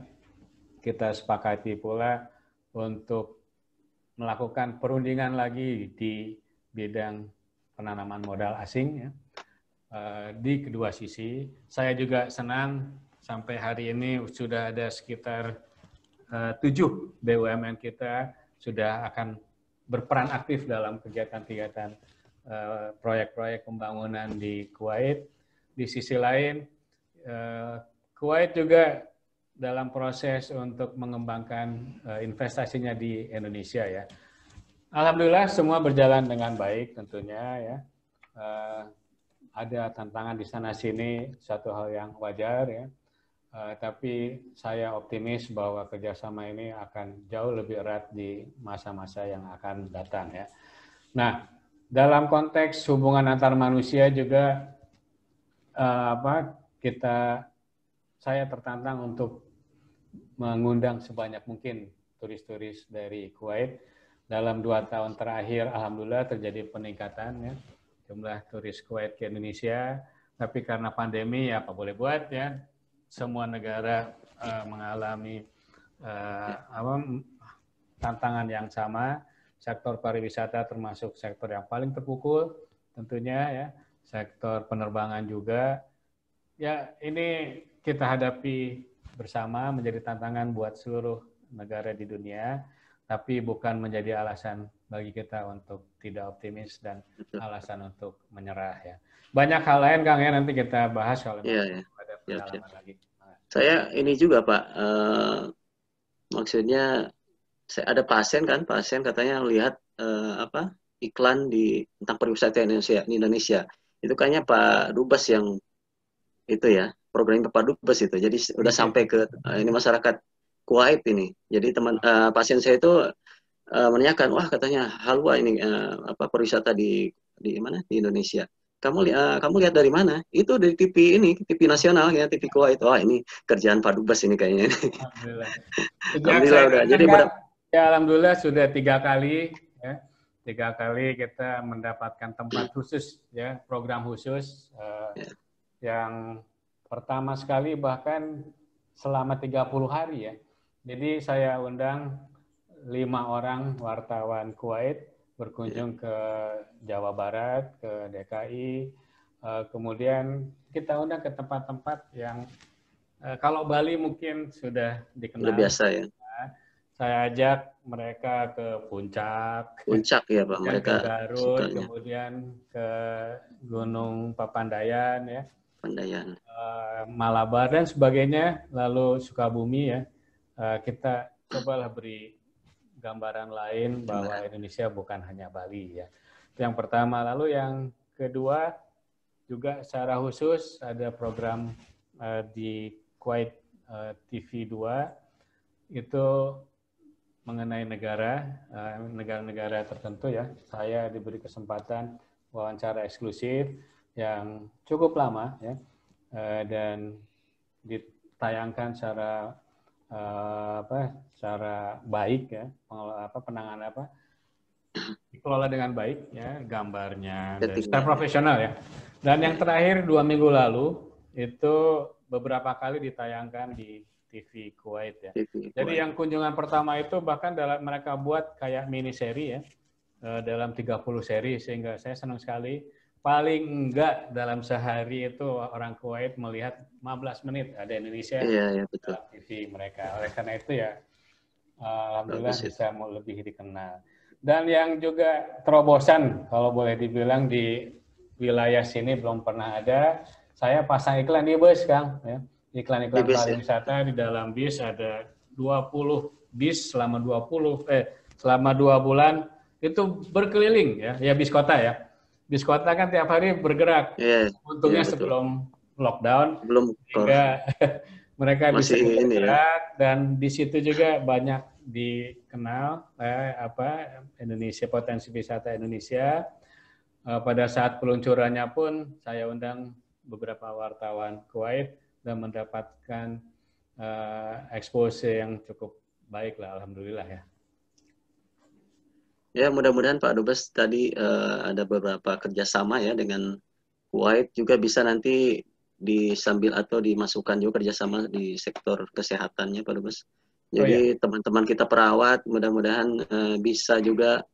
Kita sepakati pula untuk melakukan perundingan lagi di bidang penanaman modal asing ya, di kedua sisi. Saya juga senang sampai hari ini sudah ada sekitar 7 BUMN kita sudah akan berperan aktif dalam kegiatan-kegiatan proyek-proyek pembangunan di Kuwait. Di sisi lain, Kuwait juga dalam proses untuk mengembangkan investasinya di Indonesia ya. Alhamdulillah semua berjalan dengan baik tentunya ya. Ada tantangan di sana sini, satu hal yang wajar ya. Tapi saya optimis bahwa kerjasama ini akan jauh lebih erat di masa-masa yang akan datang ya. Nah, dalam konteks hubungan antar manusia juga saya tertantang untuk mengundang sebanyak mungkin turis-turis dari Kuwait. Dalam 2 tahun terakhir, alhamdulillah terjadi peningkatan ya jumlah turis Kuwait ke Indonesia. Tapi karena pandemi ya apa boleh buat ya. Semua negara mengalami tantangan yang sama. Sektor pariwisata termasuk sektor yang paling terpukul tentunya ya. Sektor penerbangan juga. Ya ini kita hadapi bersama menjadi tantangan buat seluruh negara di dunia. Tapi bukan menjadi alasan bagi kita untuk tidak optimis dan alasan untuk menyerah ya. Banyak hal lain Kang ya nanti kita bahas kalau ada pengalaman lagi.
Saya ini juga Pak, maksudnya saya ada pasien katanya lihat iklan tentang pariwisata di Indonesia. Itu kayaknya Pak Dubes yang itu ya, programnya Pak Dubes itu. Jadi udah sampai ke ini masyarakat Kuwait ini. Jadi pasien saya itu menanyakan, wah katanya halwa ini pariwisata di mana di Indonesia. Kamu lihat dari mana? Itu dari TV nasional ya, TV Kuwait. Wah ini kerjaan Pak Dubes ini kayaknya.
Alhamdulillah.
Alhamdulillah udah. Jadi
ya alhamdulillah sudah 3 kali ya. 3 kali kita mendapatkan tempat khusus ya, program khusus yang pertama sekali bahkan selama 30 hari ya. Jadi saya undang 5 orang wartawan Kuwait berkunjung ke Jawa Barat, ke DKI, kemudian kita undang ke tempat-tempat yang kalau Bali mungkin sudah
Udah
dikenal.
biasa ya.
Saya ajak mereka ke Puncak,
Puncak ya Pak,
kemudian
mereka
ke Garut,
sukanya.
kemudian ke Gunung Papandayan, ya,
Pandayan.
Malabar dan sebagainya, lalu Sukabumi ya. Kita cobalah beri gambaran lain bahwa Indonesia bukan hanya Bali ya. Itu yang pertama. Lalu yang kedua juga secara khusus ada program di Kuwait TV 2 itu mengenai negara-negara tertentu ya. Saya diberi kesempatan wawancara eksklusif yang cukup lama ya, dan ditayangkan secara secara baik ya, penanganan dikelola dengan baik ya, gambarnya dan secara profesional ya. Dan yang terakhir 2 minggu lalu itu beberapa kali ditayangkan di TV Kuwait ya. Jadi yang kunjungan pertama itu bahkan mereka buat kayak mini seri ya, dalam 30 seri, sehingga saya senang sekali. Paling enggak dalam sehari itu orang Kuwait melihat 15 menit ada Indonesia dalam TV mereka. Oleh karena itu ya, alhamdulillah bisa lebih dikenal. Dan yang juga terobosan kalau boleh dibilang di wilayah sini belum pernah ada, saya pasang iklan di bus, Kang ya. Iklan-iklan pariwisata di dalam bis, ada 20 bis selama 2 bulan itu berkeliling ya bis kota ya. Bis kota kan tiap hari bergerak. Untungnya sebelum lockdown, sehingga mereka bisa bergerak dan di situ juga banyak dikenal Indonesia, potensi wisata Indonesia. Pada saat peluncurannya pun saya undang beberapa wartawan Kuwait dan mendapatkan expose yang cukup baik lah, alhamdulillah ya.
Ya, mudah-mudahan Pak Dubes tadi ada beberapa kerjasama ya dengan Kuwait, juga bisa nanti disambil atau dimasukkan juga kerjasama di sektor kesehatannya Pak Dubes. Jadi teman-teman kita perawat mudah-mudahan bisa juga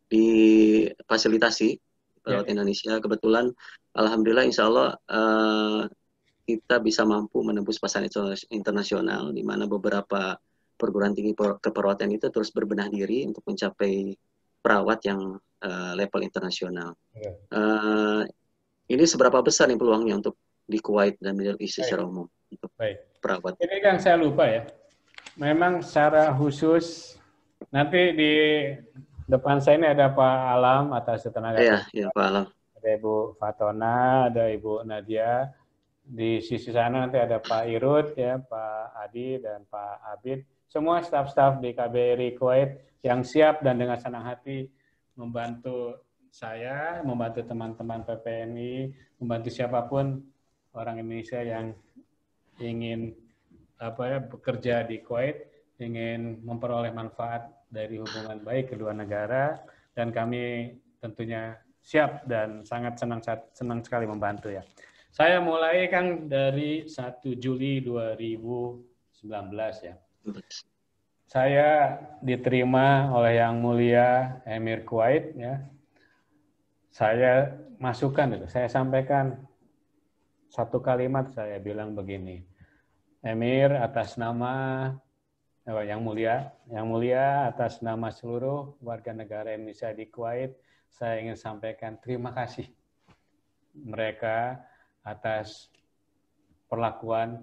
difasilitasi perawat Indonesia. Kebetulan alhamdulillah insya Allah kita bisa mampu menembus pasar internasional, di mana beberapa perguruan tinggi keperawatan itu terus berbenah diri untuk mencapai perawat yang level internasional. Ini seberapa besar nih peluangnya untuk di Kuwait dan Middle East secara umum untuk perawat?
Ini kan saya lupa ya. Memang secara khusus nanti di depan saya ini ada Pak Alam atas tenaga kerja.
Iya, Pak Alam.
Ada Ibu Fatona, ada Ibu Nadia. Di sisi sana nanti ada Pak Irut, ya, Pak Adi, dan Pak Abid. Semua staf-staf di KBRI Kuwait yang siap dan dengan senang hati membantu saya, membantu teman-teman PPNI, membantu siapapun orang Indonesia yang ingin bekerja di Kuwait, ingin memperoleh manfaat dari hubungan baik kedua negara, dan kami tentunya siap dan sangat senang sekali membantu ya. Saya mulai Kang dari 1 Juli 2019 ya. Saya diterima oleh Yang Mulia Emir Kuwait ya. Saya masukkan itu, saya sampaikan satu kalimat, saya bilang begini. Emir, atas nama Yang Mulia atas nama seluruh warga negara Indonesia di Kuwait, saya ingin sampaikan terima kasih mereka atas perlakuan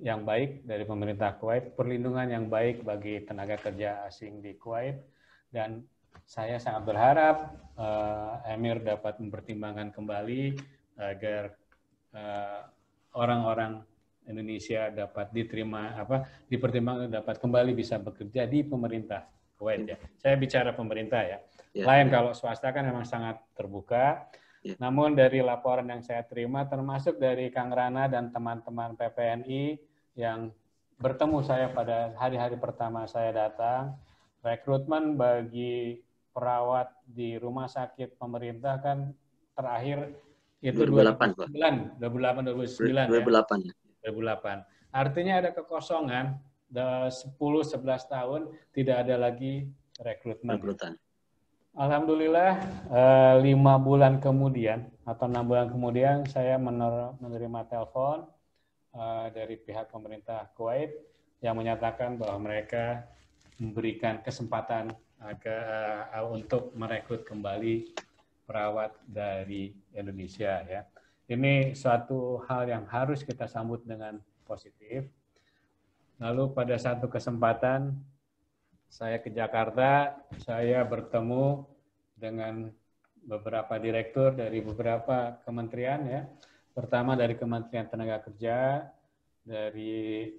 yang baik dari pemerintah Kuwait, perlindungan yang baik bagi tenaga kerja asing di Kuwait, dan saya sangat berharap Emir dapat mempertimbangkan kembali agar orang-orang Indonesia dapat dipertimbangkan dapat kembali bisa bekerja di pemerintah Kuwait ya. Saya bicara pemerintah ya. Lain kalau swasta kan memang sangat terbuka. Namun dari laporan yang saya terima, termasuk dari Kang Rana dan teman-teman PPNI yang bertemu saya pada hari-hari pertama saya datang, rekrutmen bagi perawat di rumah sakit pemerintah kan terakhir itu 2008. 2008. Artinya ada kekosongan 10-11 tahun tidak ada lagi rekrutmen. Alhamdulillah 5 bulan kemudian atau 6 bulan kemudian saya menerima telepon dari pihak pemerintah Kuwait yang menyatakan bahwa mereka memberikan kesempatan untuk merekrut kembali perawat dari Indonesia ya. Ini suatu hal yang harus kita sambut dengan positif. Lalu pada satu kesempatan saya ke Jakarta, saya bertemu dengan beberapa direktur dari beberapa kementerian ya. Pertama dari Kementerian Tenaga Kerja, dari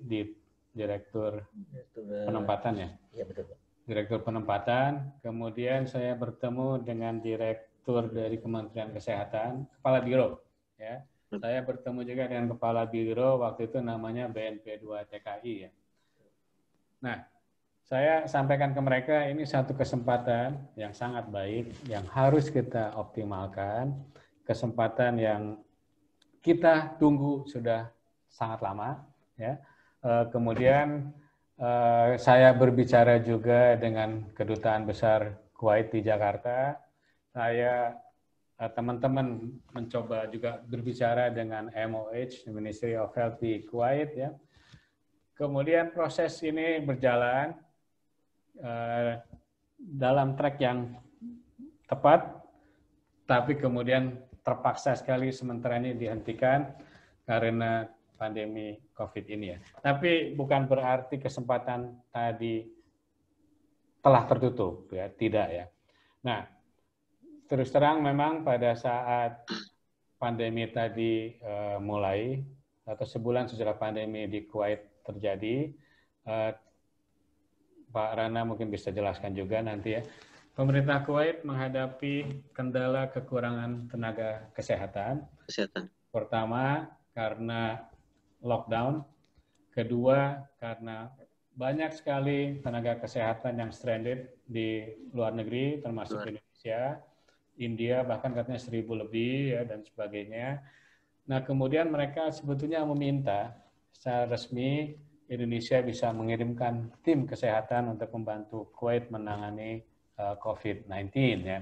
Direktur Penempatan ya. Iya betul. Direktur Penempatan, kemudian saya bertemu dengan Direktur dari Kementerian Kesehatan, Kepala Biro ya. Saya bertemu juga dengan Kepala Biro waktu itu namanya BNP2 TKI ya. Nah, saya sampaikan ke mereka ini satu kesempatan yang sangat baik, yang harus kita optimalkan, kesempatan yang kita tunggu sudah sangat lama. Ya. Kemudian saya berbicara juga dengan Kedutaan Besar Kuwait di Jakarta. Saya teman-teman mencoba juga berbicara dengan MOH, Ministry of Health di Kuwait. Ya. Kemudian proses ini berjalan dalam track yang tepat, tapi kemudian terpaksa sekali sementara ini dihentikan karena pandemi COVID ini ya. Tapi bukan berarti kesempatan tadi telah tertutup ya, tidak ya. Nah, terus terang memang pada saat pandemi tadi mulai atau sebulan setelah pandemi di Kuwait terjadi, Pak Rana mungkin bisa jelaskan juga nanti ya. Pemerintah Kuwait menghadapi kendala kekurangan tenaga kesehatan. Pertama, karena lockdown. Kedua, karena banyak sekali tenaga kesehatan yang stranded di luar negeri, termasuk Indonesia, India, bahkan katanya 1.000 lebih ya, dan sebagainya. Nah, kemudian mereka sebetulnya meminta secara resmi Indonesia bisa mengirimkan tim kesehatan untuk membantu Kuwait menangani COVID-19 ya.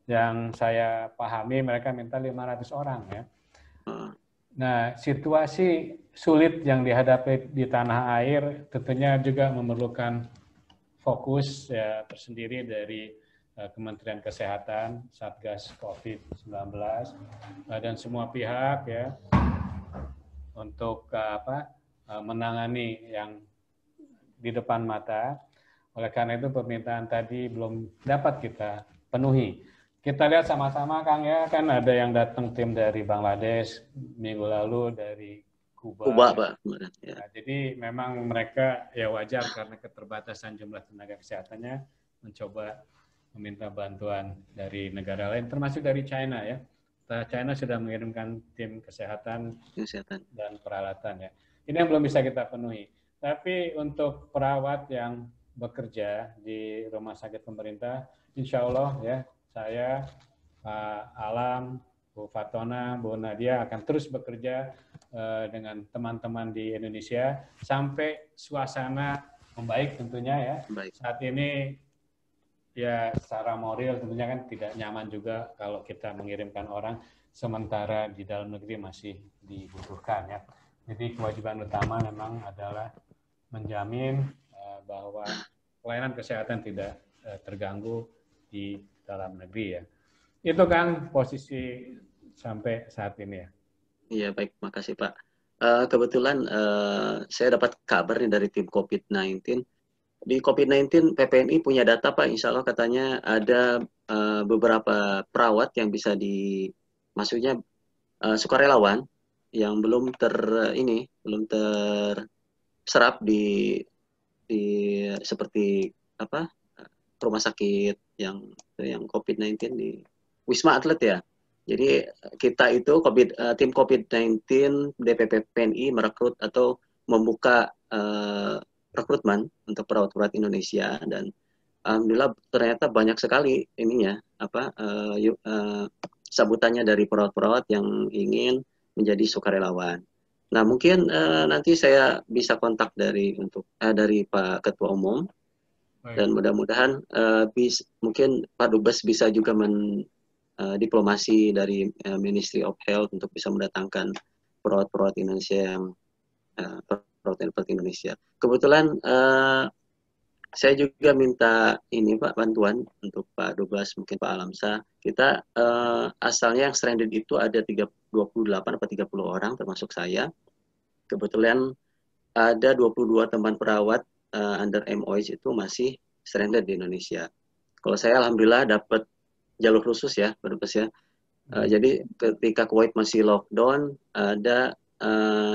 Yang saya pahami mereka minta 500 orang ya. Nah, situasi sulit yang dihadapi di tanah air tentunya juga memerlukan fokus ya tersendiri dari Kementerian Kesehatan, Satgas COVID-19 dan semua pihak ya untuk menangani yang di depan mata. Oleh karena itu permintaan tadi belum dapat kita penuhi. Kita lihat sama-sama Kang ya, kan ada yang datang tim dari Bangladesh minggu lalu, dari Kuba. Pak. Ya. Nah, jadi memang mereka ya wajar karena keterbatasan jumlah tenaga kesehatannya mencoba meminta bantuan dari negara lain, termasuk dari China ya. China sudah mengirimkan tim kesehatan dan peralatan ya. Ini yang belum bisa kita penuhi. Tapi untuk perawat yang bekerja di rumah sakit pemerintah, insya Allah ya, saya, Pak Alam, Bu Fatona, Bu Nadia akan terus bekerja dengan teman-teman di Indonesia sampai suasana membaik tentunya ya. Baik. Saat ini ya secara moral tentunya kan tidak nyaman juga kalau kita mengirimkan orang sementara di dalam negeri masih dibutuhkan ya. Jadi kewajiban utama memang adalah menjamin bahwa pelayanan kesehatan tidak terganggu di dalam negeri ya. Itu kan posisi sampai saat ini ya. Iya baik, makasih Pak. Kebetulan saya dapat kabar nih dari tim COVID-19. Di COVID-19 PPNI punya data Pak, insya Allah katanya ada beberapa perawat yang bisa maksudnya sukarelawan yang belum terserap di seperti rumah sakit yang COVID-19 di Wisma Atlet ya. Jadi kita itu tim COVID-19 DPP PNI merekrut atau membuka rekrutmen untuk perawat-perawat Indonesia, dan alhamdulillah ternyata banyak sekali ininya sambutannya dari perawat-perawat yang ingin menjadi sukarelawan.
Nah, mungkin nanti saya bisa kontak dari Pak Ketua Umum.
Baik.
Dan mudah-mudahan mungkin Pak Dubes bisa juga diplomasi dari Ministry of Health untuk bisa mendatangkan perawat-perawat Indonesia yang perawat Indonesia. Kebetulan saya juga minta ini Pak bantuan untuk Pak Dubes, mungkin Pak Alamsa. Kita asalnya yang stranded itu ada 28 atau 30 orang termasuk saya. Kebetulan ada 22 teman perawat under MOH itu masih stranded di Indonesia. Kalau saya alhamdulillah dapat jalur khusus ya, Pak Dubes ya. Jadi ketika Kuwait masih lockdown, ada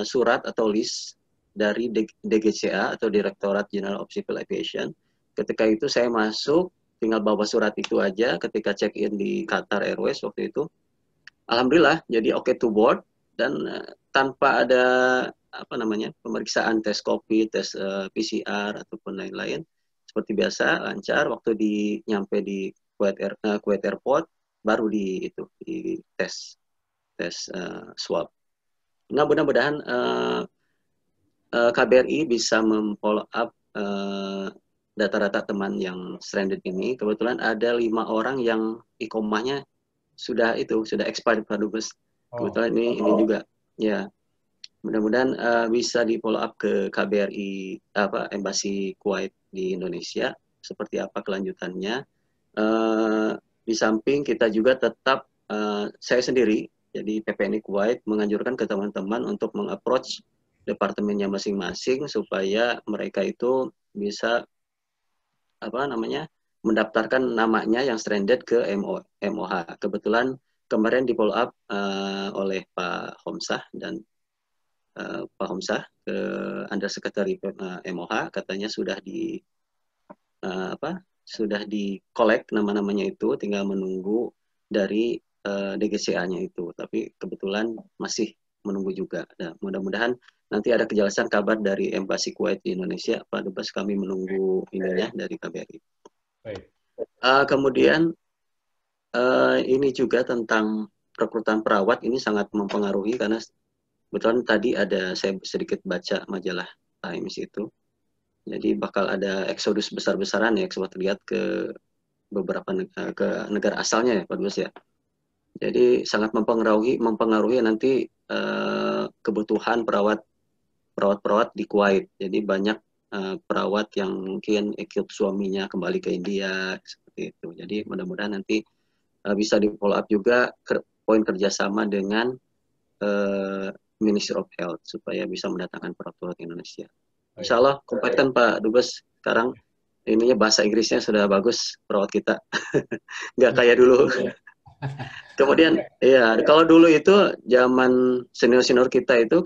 surat atau list dari DGCA atau Direktorat Jenderal of Civil Aviation. Ketika itu saya masuk, tinggal bawa surat itu aja ketika check-in di Qatar Airways waktu itu. Alhamdulillah, jadi okay to board dan tanpa ada pemeriksaan tes COVID, tes PCR ataupun lain-lain, seperti biasa lancar. Waktu nyampe di Kuwait Airport baru di tes swab. Nah, mudah-mudahan KBRI bisa memfollow up data-data teman yang stranded ini. Kebetulan ada 5 orang yang ikomahnya sudah expired Pak Dubes. Kebetulan ini juga ya. Mudah-mudahan bisa di follow up ke KBRI Embasi Kuwait di Indonesia seperti apa kelanjutannya. Di samping kita juga tetap saya sendiri jadi PPNI Kuwait menganjurkan ke teman-teman untuk mengapproach departemennya masing-masing supaya mereka itu bisa mendaftarkan namanya yang stranded ke MOH. Kebetulan kemarin di follow up oleh Pak Homsah dan Pak Homsah ke Undersecretary MOH katanya sudah collect nama-namanya itu, tinggal menunggu dari DGCA-nya itu. Tapi kebetulan masih menunggu juga. Nah, mudah-mudahan nanti ada kejelasan kabar dari Embasi Kuwait di Indonesia. Pak Dubes, kami menunggu ininya dari KBRI. Kemudian ini juga tentang rekrutan perawat ini sangat mempengaruhi karena kebetulan tadi saya sedikit baca majalah Times itu. Jadi bakal ada eksodus besar-besaran ya, ekspor terlihat ke beberapa negara asalnya ya Pak Dubes ya. Jadi sangat mempengaruhi nanti kebutuhan perawat di Kuwait. Jadi banyak perawat yang mungkin ikut suaminya kembali ke India seperti itu. Jadi mudah-mudahan nanti bisa di follow up juga poin kerjasama dengan Ministry of Health supaya bisa mendatangkan perawat Indonesia. Insya Allah kompeten Pak Dubes. Sekarang ininya bahasa Inggrisnya sudah bagus perawat kita. Nggak kayak dulu. Kemudian, ya kalau dulu itu zaman senior-senior kita itu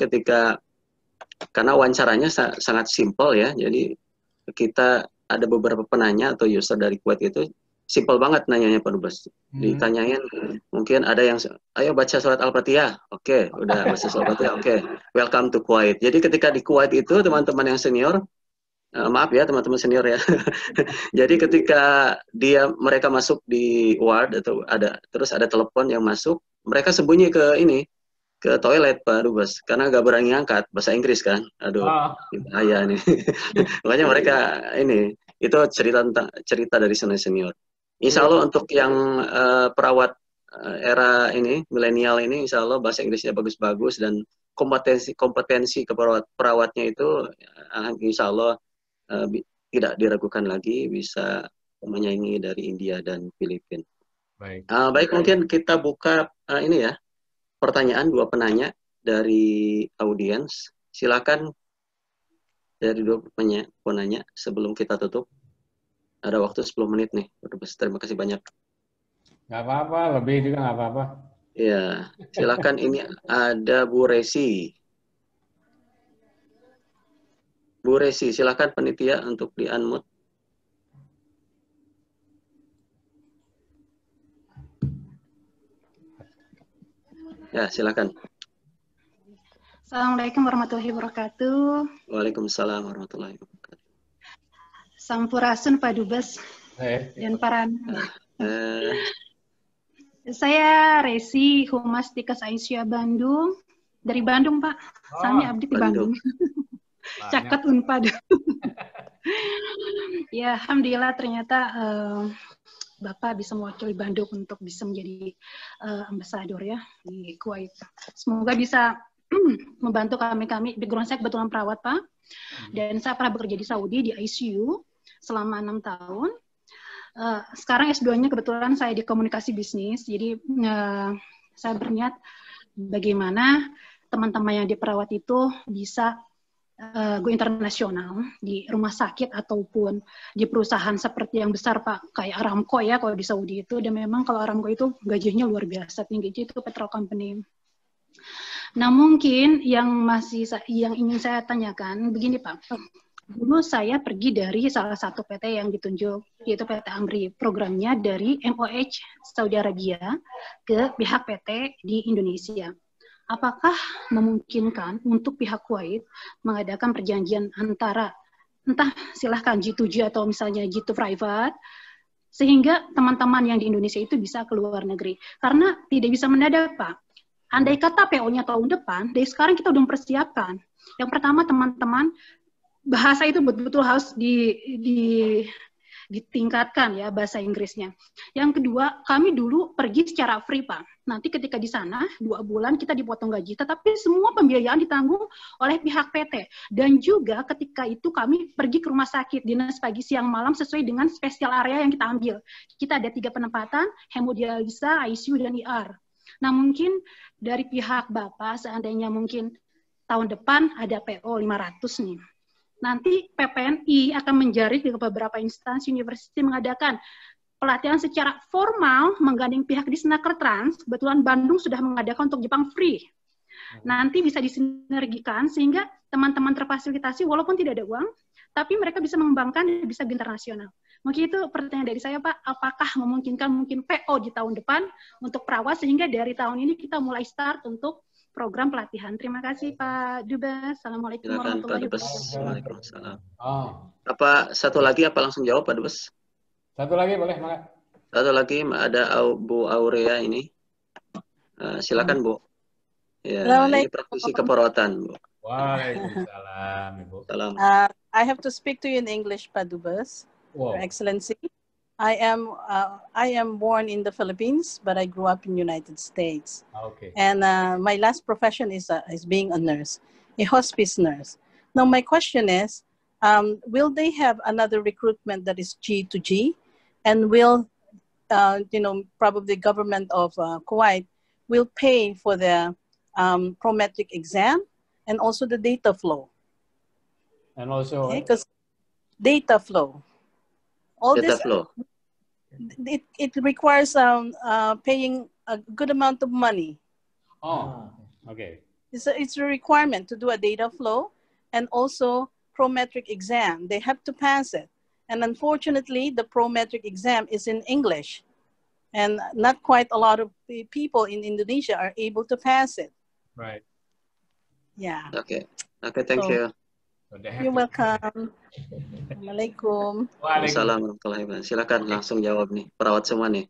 karena wawancaranya sangat simpel ya, jadi kita ada beberapa penanya atau user dari Kuwait itu simpel banget nanyanya Pak Dubes. Ditanyain mungkin ada yang ayo baca surat Al-Fatihah. Oke, udah baca surat Al-Fatihah. Oke, welcome to Kuwait. Jadi ketika di Kuwait itu teman-teman yang senior maaf ya teman-teman senior ya. Jadi ketika mereka masuk di ward atau terus ada telepon yang masuk, mereka sembunyi ke toilet Pak Dubes karena nggak berani ngangkat bahasa Inggris kan. Aduh, bahaya nih. Makanya mereka itu cerita dari senior. Insya Allah untuk yang perawat era ini milenial ini, insya Allah bahasa Inggrisnya bagus-bagus dan kompetensi perawatnya itu insya Allah tidak diragukan lagi bisa menyaingi dari India dan Filipina. Baik, mungkin kita buka pertanyaan 2 penanya dari audiens. Silakan dari 2 penanya sebelum kita tutup. Ada waktu 10 menit nih. Terima kasih banyak.
Nggak apa-apa, lebih juga nggak apa-apa.
Ya, silakan. Ini ada Bu Resi. Bu Resi, silakan panitia untuk di-unmute. Ya, silakan.
Assalamualaikum warahmatullahi wabarakatuh.
Waalaikumsalam warahmatullahi wabarakatuh.
Sampurasun Pak Dubes dan para Saya Resi, Humas Dikas Aisyah Bandung. Dari Bandung, Pak. Sami abdi di Bandung. Caket Unpad. Ya, alhamdulillah ternyata Bapak bisa mewakili Bandung untuk bisa menjadi ambasador ya di Kuwait. Semoga bisa membantu kami. Background saya kebetulan perawat, Pak. Dan saya pernah bekerja di Saudi di ICU selama 6 tahun. Sekarang S2-nya kebetulan saya di komunikasi bisnis. Jadi saya berniat bagaimana teman-teman yang di perawat itu bisa go internasional di rumah sakit ataupun di perusahaan seperti yang besar, Pak, kayak Aramco ya kalau di Saudi itu. Dan memang kalau Aramco itu gajinya luar biasa tinggi, itu petrol company. Nah, mungkin yang ingin saya tanyakan begini, Pak. Dulu saya pergi dari salah satu PT yang ditunjuk, yaitu PT Amri. Programnya dari MOH Saudi Arabia ke pihak PT di Indonesia. Apakah memungkinkan untuk pihak Kuwait mengadakan perjanjian antara, entah silahkan G2G atau misalnya G2 private, sehingga teman-teman yang di Indonesia itu bisa ke luar negeri? Karena tidak bisa mendadak, Pak. Andai kata PO-nya tahun depan, dari sekarang kita udah mempersiapkan. Yang pertama, teman-teman, bahasa itu betul-betul harus ditingkatkan ya, bahasa Inggrisnya. Yang kedua, kami dulu pergi secara free, Pak. Nanti ketika di sana 2 bulan kita dipotong gaji, tetapi semua pembiayaan ditanggung oleh pihak PT. Dan juga ketika itu kami pergi ke rumah sakit, dinas pagi, siang, malam sesuai dengan spesial area yang kita ambil. Kita ada 3 penempatan, hemodialisa, ICU, dan IR. Nah, mungkin dari pihak Bapak, seandainya mungkin tahun depan ada PO 500 nih. Nanti PPNI akan menjaring di beberapa instansi universitas mengadakan pelatihan secara formal menggandeng pihak di Snaker Trans. Kebetulan Bandung sudah mengadakan untuk Jepang free. Nanti bisa disinergikan sehingga teman-teman terfasilitasi walaupun tidak ada uang, tapi mereka bisa mengembangkan dan bisa internasional. Mungkin itu pertanyaan dari saya, Pak. Apakah memungkinkan mungkin PO di tahun depan untuk perawat sehingga dari tahun ini kita mulai start untuk program pelatihan. Terima kasih Pak Dubes. Assalamualaikum warahmatullahi wabarakatuh.
Waalaikumsalam. Apa satu lagi apa langsung jawab Pak Dubes?
Satu lagi boleh, Mak.
Satu lagi ada Bu Aurea ini. Silakan Bu. Ya, ini praktisi keperawatan Bu.
Waalaikumsalam Ibu.
Salam.
I have to speak to you in English, Pak Dubes. Your Excellency. I am born in the Philippines, but I grew up in the United States.
Okay.
And my last profession is being a nurse, a hospice nurse. Now my question is, will they have another recruitment that is G2G, and will probably the government of Kuwait will pay for the prometric exam and also the data flow?
And also
because data flow. All
data
this
flow.
It requires paying a good amount of money.
Oh, okay.
It's a requirement to do a data flow and also prometric exam. They have to pass it. And unfortunately, the prometric exam is in English. And not quite a lot of people in Indonesia are able to pass it.
Right.
Yeah.
Okay. Okay, thank you.
You're welcome. Assalamualaikum.
Waalaikumsalam warahmatullahi wabarakatuh. Silakan langsung jawab nih, perawat semua nih.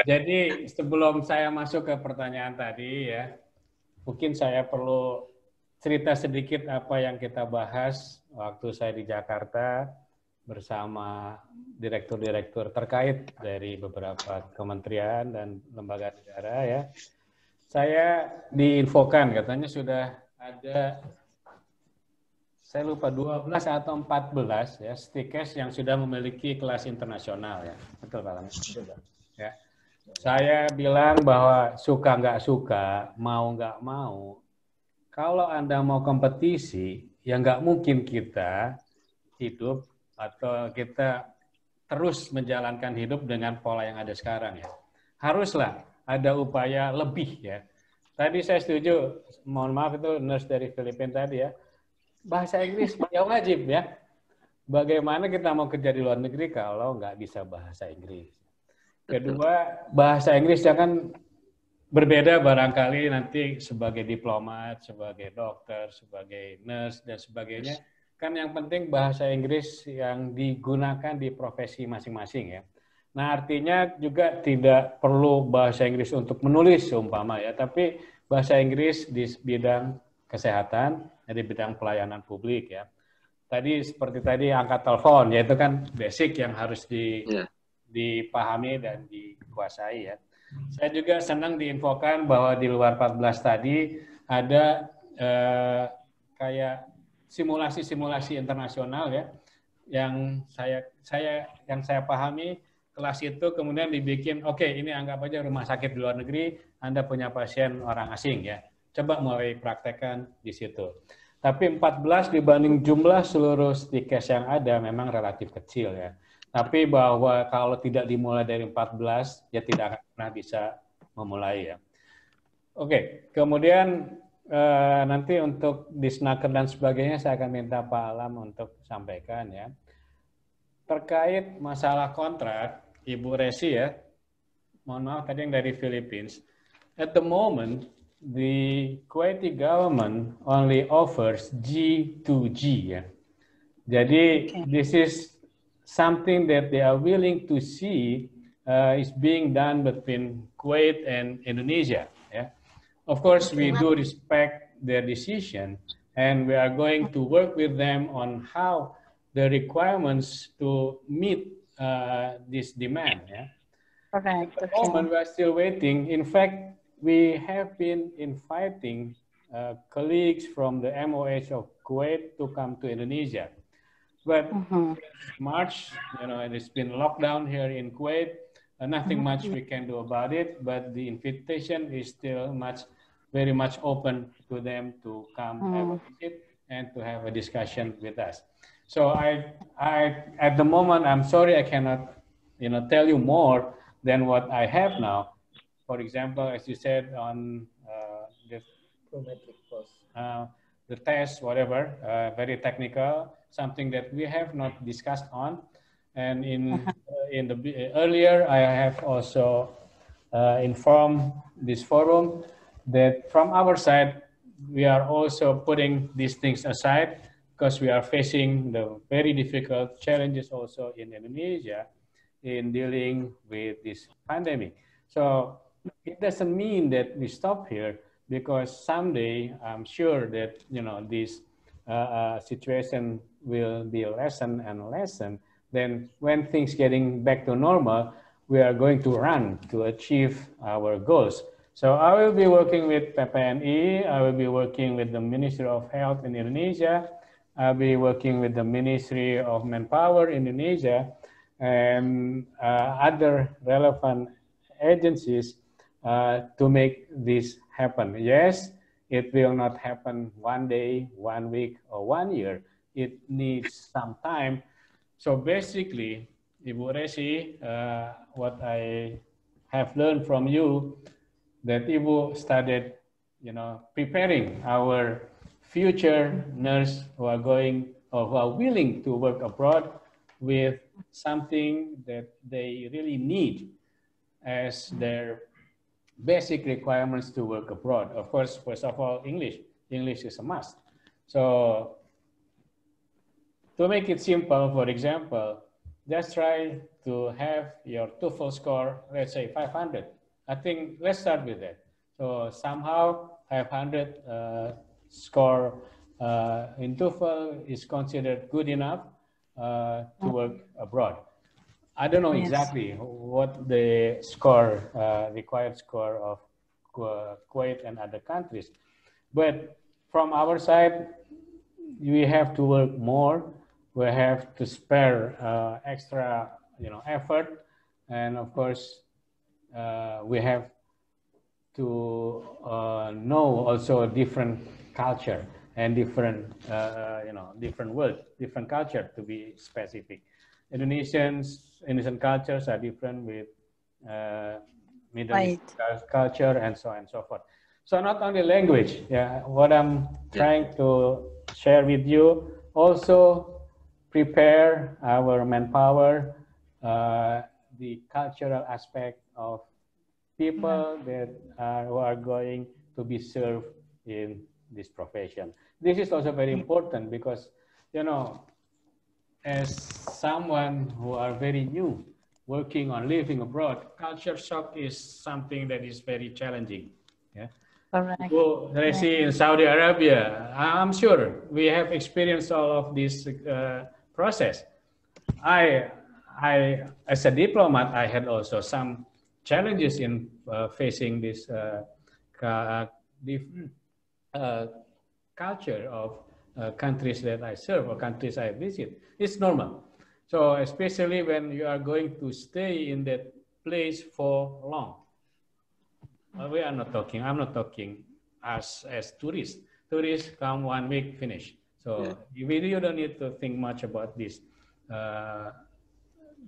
Jadi sebelum saya masuk ke pertanyaan tadi ya, mungkin saya perlu cerita sedikit apa yang kita bahas waktu saya di Jakarta bersama direktur-direktur terkait dari beberapa kementerian dan lembaga negara ya. Saya diinfokan katanya sudah ada, saya lupa 12 atau 14 ya stikes yang sudah memiliki kelas internasional ya. Betul Pak ya. Saya bilang bahwa suka nggak suka, mau nggak mau, kalau Anda mau kompetisi, ya nggak mungkin kita hidup atau kita terus menjalankan hidup dengan pola yang ada sekarang ya. Haruslah ada upaya lebih ya. Tadi saya setuju, mohon maaf itu nurse dari Filipina tadi ya. Bahasa Inggris ya wajib ya. Bagaimana kita mau kerja di luar negeri kalau nggak bisa bahasa Inggris? Kedua, bahasa Inggris jangan berbeda barangkali nanti sebagai diplomat, sebagai dokter, sebagai nurse, dan sebagainya. Kan yang penting bahasa Inggris yang digunakan di profesi masing-masing ya. Nah artinya juga tidak perlu bahasa Inggris untuk menulis seumpama ya, tapi bahasa Inggris di bidang kesehatan, di bidang pelayanan publik ya. Tadi seperti tadi angkat telepon, yaitu kan basic yang harus dipahami dan dikuasai ya. Saya juga senang diinfokan bahwa di luar 14 tadi ada kayak simulasi-simulasi internasional ya, yang saya pahami kelas itu kemudian dibikin, oke, ini anggap aja rumah sakit di luar negeri, Anda punya pasien orang asing ya, coba mulai praktekkan di situ. Tapi 14 dibanding jumlah seluruh stikes yang ada memang relatif kecil ya. Tapi bahwa kalau tidak dimulai dari 14, ya tidak akan pernah bisa memulai ya. Oke, kemudian nanti untuk disnaker dan sebagainya saya akan minta Pak Alam untuk sampaikan ya. Terkait masalah kontrak, Ibu Resi ya, mohon maaf tadi yang dari Philippines, at the moment, the Kuwaiti government only offers G2G ya. Jadi this is something that they are willing to see is being done between Kuwait and Indonesia. Yeah. Of course, we do respect their decision, and we are going to work with them on how the requirements to meet this demand. Yeah.
Correct.
At the moment, we are still waiting. In fact, we have been inviting colleagues from the MOH of Kuwait to come to Indonesia. But March, it's been lockdown here in Kuwait. Nothing much we can do about it, but the invitation is still very much open to them to come have a visit and to have a discussion with us. So I at the moment, I'm sorry I cannot, tell you more than what I have now. For example, as you said on the test, whatever, very technical, something that we have not discussed on. And in the earlier, I have also informed this forum that from our side, we are also putting these things aside because we are facing the very difficult challenges also in Indonesia in dealing with this pandemic. So it doesn't mean that we stop here, because someday I'm sure that this situation will be lessened and lessened. Then when things getting back to normal, we are going to run to achieve our goals. So I will be working with PPNI, I will be working with the Ministry of Health in Indonesia, I'll be working with the Ministry of Manpower in Indonesia, and other relevant agencies to make this happen. Yes, it will not happen one day, 1 week, or 1 year. It needs some time. So basically, Ibu Resi, what I have learned from you, that Ibu started, preparing our future nurse who are going or who are willing to work abroad with something that they really need as their basic requirements to work abroad. Of course, first of all, English. English is a must. So to make it simple, for example, just try to have your TOEFL score, let's say 500. I think let's start with that. So somehow 500 score in TOEFL is considered good enough to work abroad. I don't know exactly what the score, required score of Kuwait and other countries, but from our side, we have to work more. We have to spare extra, effort, and of course, we have to know also a different culture and different, different world, different culture to be specific. Indonesian cultures are different with Middle East culture and so on and so forth. So not only language, what I'm trying to share with you, also prepare our manpower, the cultural aspect of people that who are going to be served in this profession. This is also very important because, as someone who are very new working on living abroad, culture shock is something that is very challenging. Yeah.
Correct.
Bu Resi in Saudi Arabia, I'm sure we have experienced all of this process. As a diplomat, I had also some challenges in facing this different culture of countries that I serve or countries I visit. It's normal. So especially when you are going to stay in that place for long. We are not talking. I'm not talking as tourists. Tourists come 1 week, finish. So you don't need to think much about this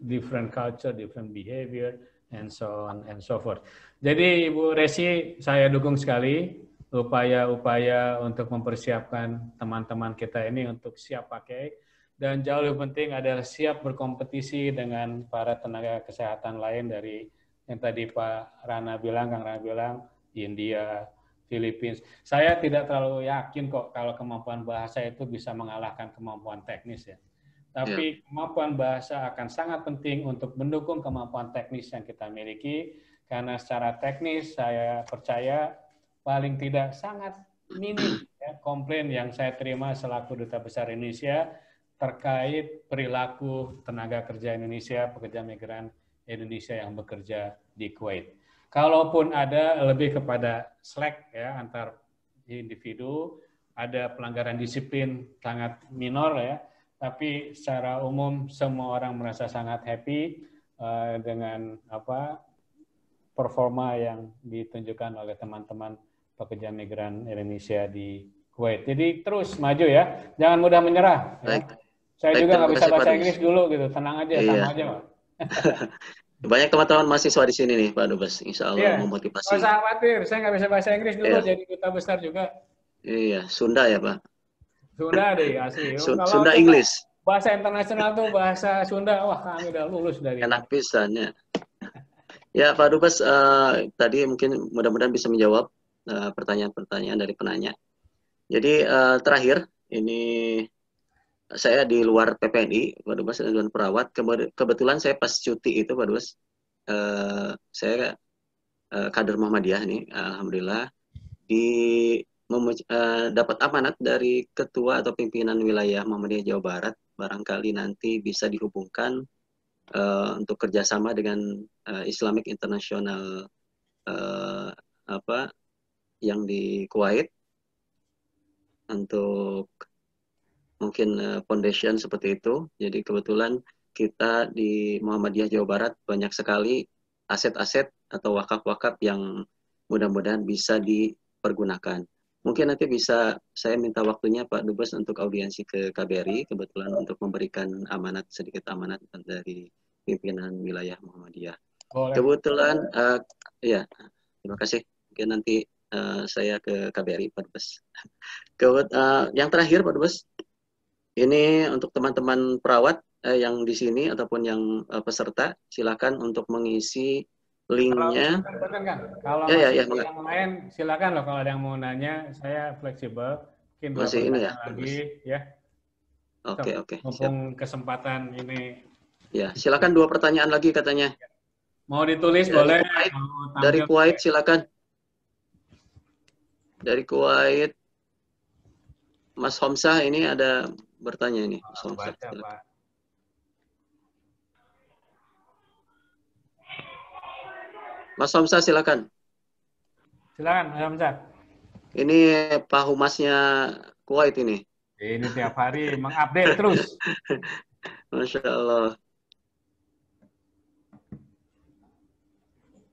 different culture, different behavior, and so on and so forth. Jadi Ibu Resi, saya dukung sekali upaya-upaya untuk mempersiapkan teman-teman kita ini untuk siap pakai, dan jauh lebih penting adalah siap berkompetisi dengan para tenaga kesehatan lain dari yang tadi Pak Rana bilang, Kang Rana bilang, India, Philippines. Saya tidak terlalu yakin kok kalau kemampuan bahasa itu bisa mengalahkan kemampuan teknis ya. Tapi kemampuan bahasa akan sangat penting untuk mendukung kemampuan teknis yang kita miliki, karena secara teknis saya percaya paling tidak sangat minim ya, komplain yang saya terima selaku Duta Besar Indonesia terkait perilaku tenaga kerja Indonesia, pekerja migran Indonesia yang bekerja di Kuwait. Kalaupun ada, lebih kepada slack ya antar individu, ada pelanggaran disiplin sangat minor ya, tapi secara umum semua orang merasa sangat happy dengan performa yang ditunjukkan oleh teman-teman pekerja migran Indonesia di Kuwait. Jadi terus maju ya, jangan mudah menyerah. Ya. Saya juga nggak bisa bahasa Inggris dulu gitu, tenang aja, sama aja Pak.
Banyak teman-teman mahasiswa di sini nih Pak Dubes, insya Allah memotivasi.
Nggak usah khawatir, saya nggak bisa bahasa Inggris dulu jadi duta besar juga.
Iya, Sunda ya Pak.
Sunda deh asli.
Sunda English.
Bahasa internasional tuh bahasa Sunda, wah kami udah lulus dari.
Enak pisannya. Ya Pak Dubes, tadi mungkin mudah-mudahan bisa menjawab pertanyaan-pertanyaan dari penanya. Jadi terakhir ini saya di luar PPNI, Pak Dubes, dan perawat. Kebetulan saya pas cuti itu, Pak Dubes, saya kader Muhammadiyah nih, alhamdulillah dapat amanat dari ketua atau pimpinan wilayah Muhammadiyah Jawa Barat. Barangkali nanti bisa dihubungkan untuk kerjasama dengan Islamic International yang di Kuwait untuk mungkin foundation seperti itu. Jadi kebetulan kita di Muhammadiyah Jawa Barat banyak sekali aset-aset atau wakaf-wakaf yang mudah-mudahan bisa dipergunakan. Mungkin nanti bisa saya minta waktunya Pak Dubes untuk audiensi ke KBRI, kebetulan untuk memberikan sedikit amanat dari pimpinan wilayah Muhammadiyah. Boleh. Kebetulan, ya, terima kasih. Mungkin nanti saya ke KBRI Pak Dubes. Yang terakhir Pak Dubes, ini untuk teman-teman perawat yang di sini ataupun yang peserta, silakan untuk mengisi linknya.
Kalau yang lain silakan loh, kalau ada yang mau nanya, saya fleksibel. Mungkin
masih ini ya,
lagi ya.
Oke.
Mumpung kesempatan ini.
Ya, silakan 2 pertanyaan lagi katanya.
Mau ditulis boleh.
Dari Kuwait silakan. Dari Kuwait, Mas Homsah ini ada bertanya ini. Mas Homsah,
Pak.
Mas Homsah silakan.
Silakan, Mas Homsah.
Ini Pak Humasnya Kuwait ini.
Ini tiap hari mengupdate terus.
Masya Allah.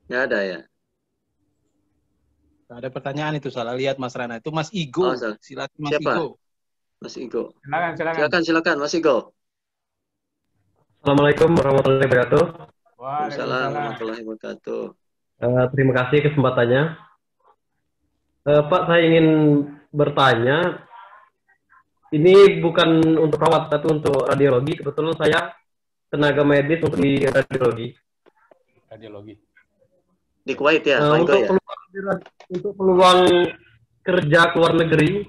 Nggak ada ya?
Ada pertanyaan itu, salah lihat Mas Rana. Itu Mas Igo. Silakan Mas
Siapa?
Igo.
Mas Igo.
Silakan
Mas Igo.
Assalamualaikum warahmatullahi wabarakatuh.
Waalaikumsalam warahmatullahi wabarakatuh.
Terima kasih kesempatannya. Pak, saya ingin bertanya. Ini bukan untuk perawat, tapi untuk radiologi. Kebetulan saya tenaga medis untuk di radiologi.
Di Kuwait ya?
Untuk peluang kerja ke luar negeri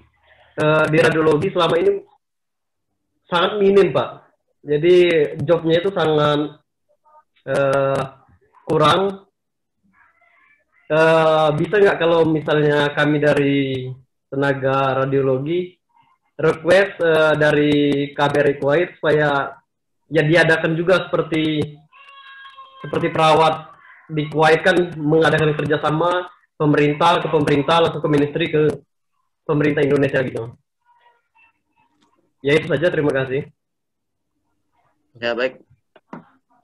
di radiologi selama ini sangat minim, Pak. Jadi jobnya itu sangat kurang. bisa nggak kalau misalnya kami dari tenaga radiologi request dari KBRI Kuwait supaya ya diadakan juga seperti perawat di Kuwait kan mengadakan kerjasama pemerintah ke pemerintah langsung ke ministry ke pemerintah Indonesia gitu. Ya itu saja, terima kasih.
Ya baik.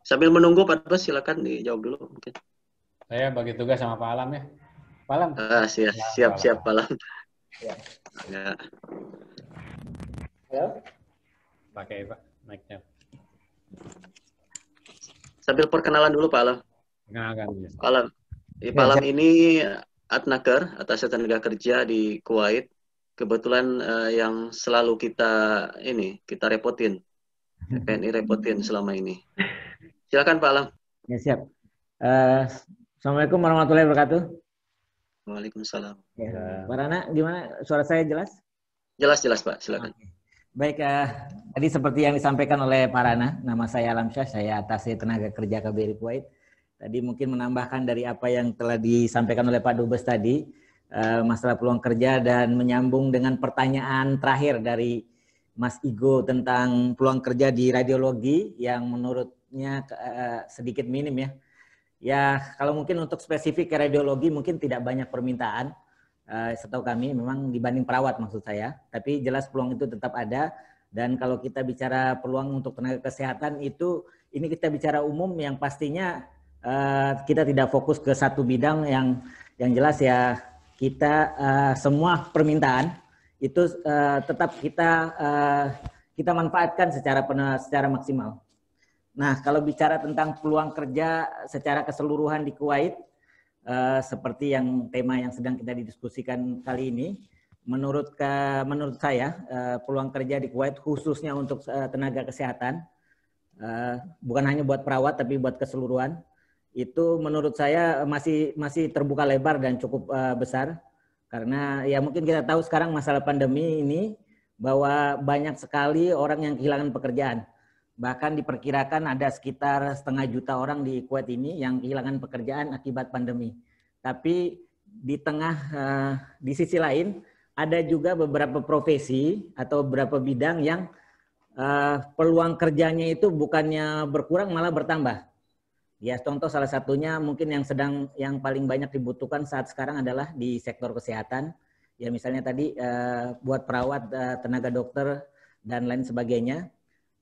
Sambil menunggu Pak Dubes silakan dijawab dulu mungkin.
Saya bagi tugas sama Pak Alam ya. Pak Alam.
Siap Pak Alam.
Ya.
Ya.
Halo. Pakai Pak mic-nya.
Sambil perkenalan dulu Pak Alam.
Perkenalkan.
Pak Alam. Pak Alam ini Adnaker, atas tenaga kerja di Kuwait. Kebetulan yang selalu kita repotin. PNI repotin selama ini. Silakan Pak Alam.
Ya, siap. Assalamualaikum warahmatullahi wabarakatuh.
Waalaikumsalam.
Ya. Pak Rana, gimana? Suara saya jelas?
Jelas Pak, silakan.
Baik, tadi seperti yang disampaikan oleh Pak Rana, nama saya Alamsyah, saya atas tenaga kerja KBRI Kuwait. Tadi mungkin menambahkan dari apa yang telah disampaikan oleh Pak Dubes tadi, masalah peluang kerja dan menyambung dengan pertanyaan terakhir dari Mas Igo tentang peluang kerja di radiologi yang menurutnya sedikit minim ya. Ya, kalau mungkin untuk spesifik ke radiologi mungkin tidak banyak permintaan. Setahu kami memang dibanding perawat maksud saya, tapi jelas peluang itu tetap ada. Dan kalau kita bicara peluang untuk tenaga kesehatan itu, ini kita bicara umum yang pastinya kita tidak fokus ke satu bidang, yang jelas ya kita semua permintaan itu tetap kita manfaatkan secara maksimal. Nah, kalau bicara tentang peluang kerja secara keseluruhan di Kuwait, seperti yang tema yang sedang kita didiskusikan kali ini, menurut saya peluang kerja di Kuwait khususnya untuk tenaga kesehatan, bukan hanya buat perawat tapi buat keseluruhan, itu menurut saya masih terbuka lebar dan cukup besar. Karena ya mungkin kita tahu sekarang masalah pandemi ini bahwa banyak sekali orang yang kehilangan pekerjaan. Bahkan diperkirakan ada sekitar 500 juta orang di Kuwait ini yang kehilangan pekerjaan akibat pandemi. Tapi di sisi lain ada juga beberapa profesi atau beberapa bidang yang peluang kerjanya itu bukannya berkurang malah bertambah. Ya, contoh salah satunya mungkin yang paling banyak dibutuhkan saat sekarang adalah di sektor kesehatan. Ya misalnya tadi buat perawat, tenaga dokter dan lain sebagainya.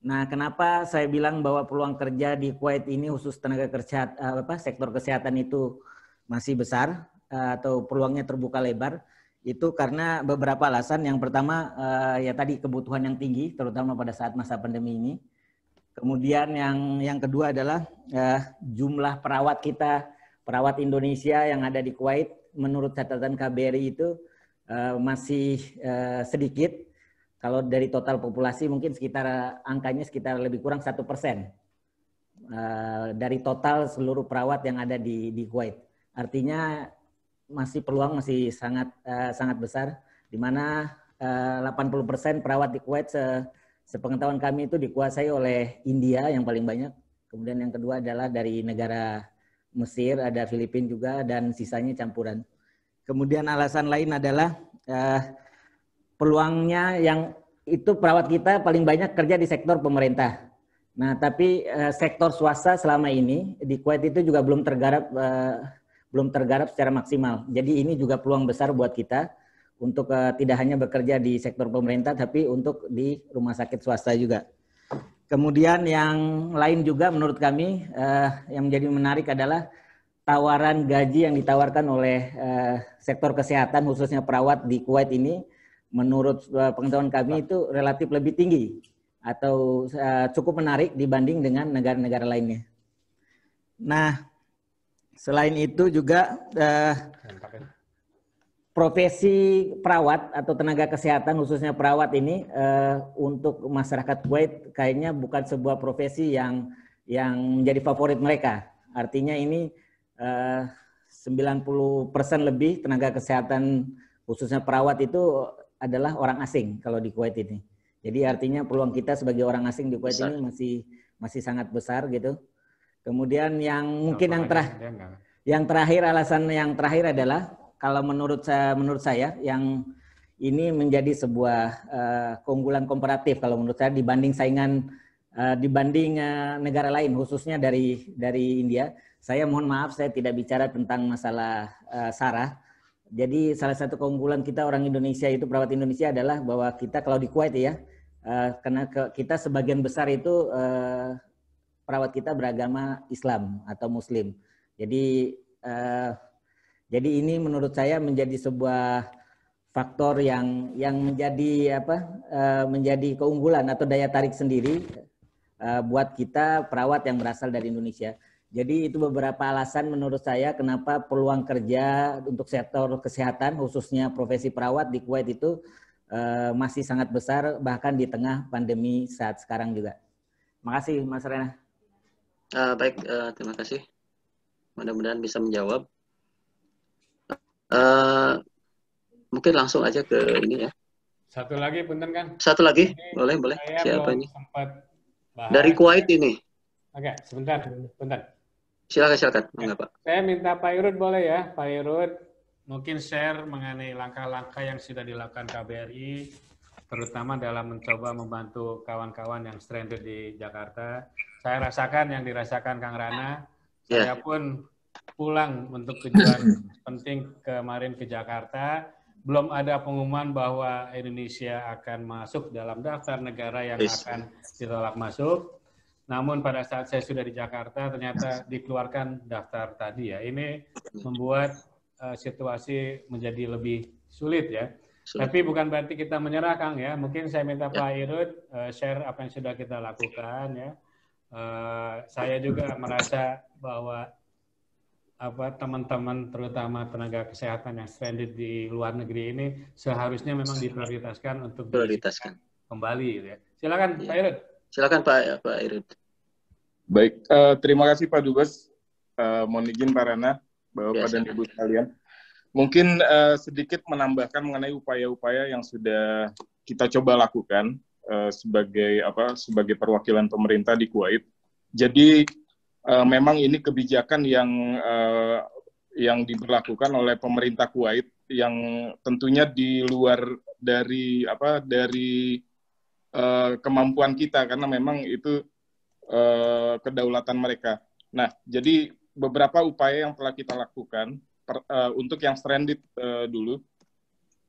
Nah, kenapa saya bilang bahwa peluang kerja di Kuwait ini khusus tenaga kesehatan, sektor kesehatan itu masih besar atau peluangnya terbuka lebar? Itu karena beberapa alasan. Yang pertama ya tadi kebutuhan yang tinggi, terutama pada saat masa pandemi ini. Kemudian yang kedua adalah jumlah perawat kita, perawat Indonesia yang ada di Kuwait, menurut catatan KBRI itu masih sedikit. Kalau dari total populasi mungkin angkanya sekitar lebih kurang 1% dari total seluruh perawat yang ada di Kuwait. Artinya peluang masih sangat besar, di mana 80% perawat di Kuwait sepengetahuan kami itu dikuasai oleh India yang paling banyak. Kemudian yang kedua adalah dari negara Mesir, ada Filipina juga, dan sisanya campuran. Kemudian alasan lain adalah peluangnya yang itu perawat kita paling banyak kerja di sektor pemerintah. Nah, tapi sektor swasta selama ini di Kuwait itu juga belum tergarap secara maksimal. Jadi ini juga peluang besar buat kita untuk tidak hanya bekerja di sektor pemerintah, tapi untuk di rumah sakit swasta juga. Kemudian yang lain juga menurut kami yang menjadi menarik adalah tawaran gaji yang ditawarkan oleh sektor kesehatan khususnya perawat di Kuwait ini. Menurut pengetahuan kami itu relatif lebih tinggi atau cukup menarik dibanding dengan negara-negara lainnya. Nah, selain itu juga profesi perawat atau tenaga kesehatan khususnya perawat ini untuk masyarakat Kuwait kayaknya bukan sebuah profesi yang menjadi favorit mereka. Artinya ini 90% lebih tenaga kesehatan khususnya perawat itu adalah orang asing kalau di Kuwait ini. Jadi artinya peluang kita sebagai orang asing di Kuwait ini masih sangat besar gitu. Kemudian yang mungkin yang terakhir Yang terakhir, alasan yang terakhir adalah kalau menurut saya yang ini menjadi sebuah keunggulan komparatif kalau menurut saya dibanding saingan dibanding negara lain, khususnya dari India. Saya mohon maaf, saya tidak bicara tentang masalah SARA. Jadi salah satu keunggulan kita orang Indonesia itu, perawat Indonesia, adalah bahwa kita kalau di Kuwait ya, karena kita sebagian besar itu perawat kita beragama Islam atau Muslim. Jadi ini menurut saya menjadi sebuah faktor yang menjadi menjadi keunggulan atau daya tarik sendiri buat kita perawat yang berasal dari Indonesia. Jadi itu beberapa alasan menurut saya kenapa peluang kerja untuk sektor kesehatan, khususnya profesi perawat di Kuwait itu masih sangat besar, bahkan di tengah pandemi saat sekarang juga. Makasih Mas Rena.
Baik, terima kasih. Mudah-mudahan bisa menjawab. Mungkin langsung aja ke ini ya.
Satu lagi, punten kan?
Satu lagi,
ini
boleh. Siapa ini?
Dari
Kuwait ini.
Oke, sebentar.
Silakan. Enggak, Pak.
Saya minta Pak Irud boleh ya, Pak Irud mungkin share mengenai langkah-langkah yang sudah dilakukan KBRI, terutama dalam mencoba membantu kawan-kawan yang stranded di Jakarta. Saya rasakan yang dirasakan Kang Rana. Saya pun pulang untuk tujuan penting kemarin ke Jakarta. Belum ada pengumuman bahwa Indonesia akan masuk dalam daftar negara yang akan ditolak masuk. Namun pada saat saya sudah di Jakarta, ternyata dikeluarkan daftar tadi ya. Ini membuat situasi menjadi lebih sulit ya. Tapi bukan berarti kita menyerah, Kang ya. Mungkin saya minta Pak Irud share apa yang sudah kita lakukan ya. Saya juga merasa bahwa teman-teman terutama tenaga kesehatan yang stranded di luar negeri ini seharusnya memang diprioritaskan untuk kembali gitu ya. Silakan Pak Irud.
Silakan Pak Irud.
Baik, terima kasih Pak Dubes. Mohon izin Pak Rana, Bapak dan Ibu sekalian. Mungkin sedikit menambahkan mengenai upaya-upaya yang sudah kita coba lakukan sebagai perwakilan pemerintah di Kuwait. Jadi memang ini kebijakan yang diberlakukan oleh pemerintah Kuwait yang tentunya di luar dari kemampuan kita, karena memang itu kedaulatan mereka. Nah, jadi beberapa upaya yang telah kita lakukan untuk yang stranded dulu.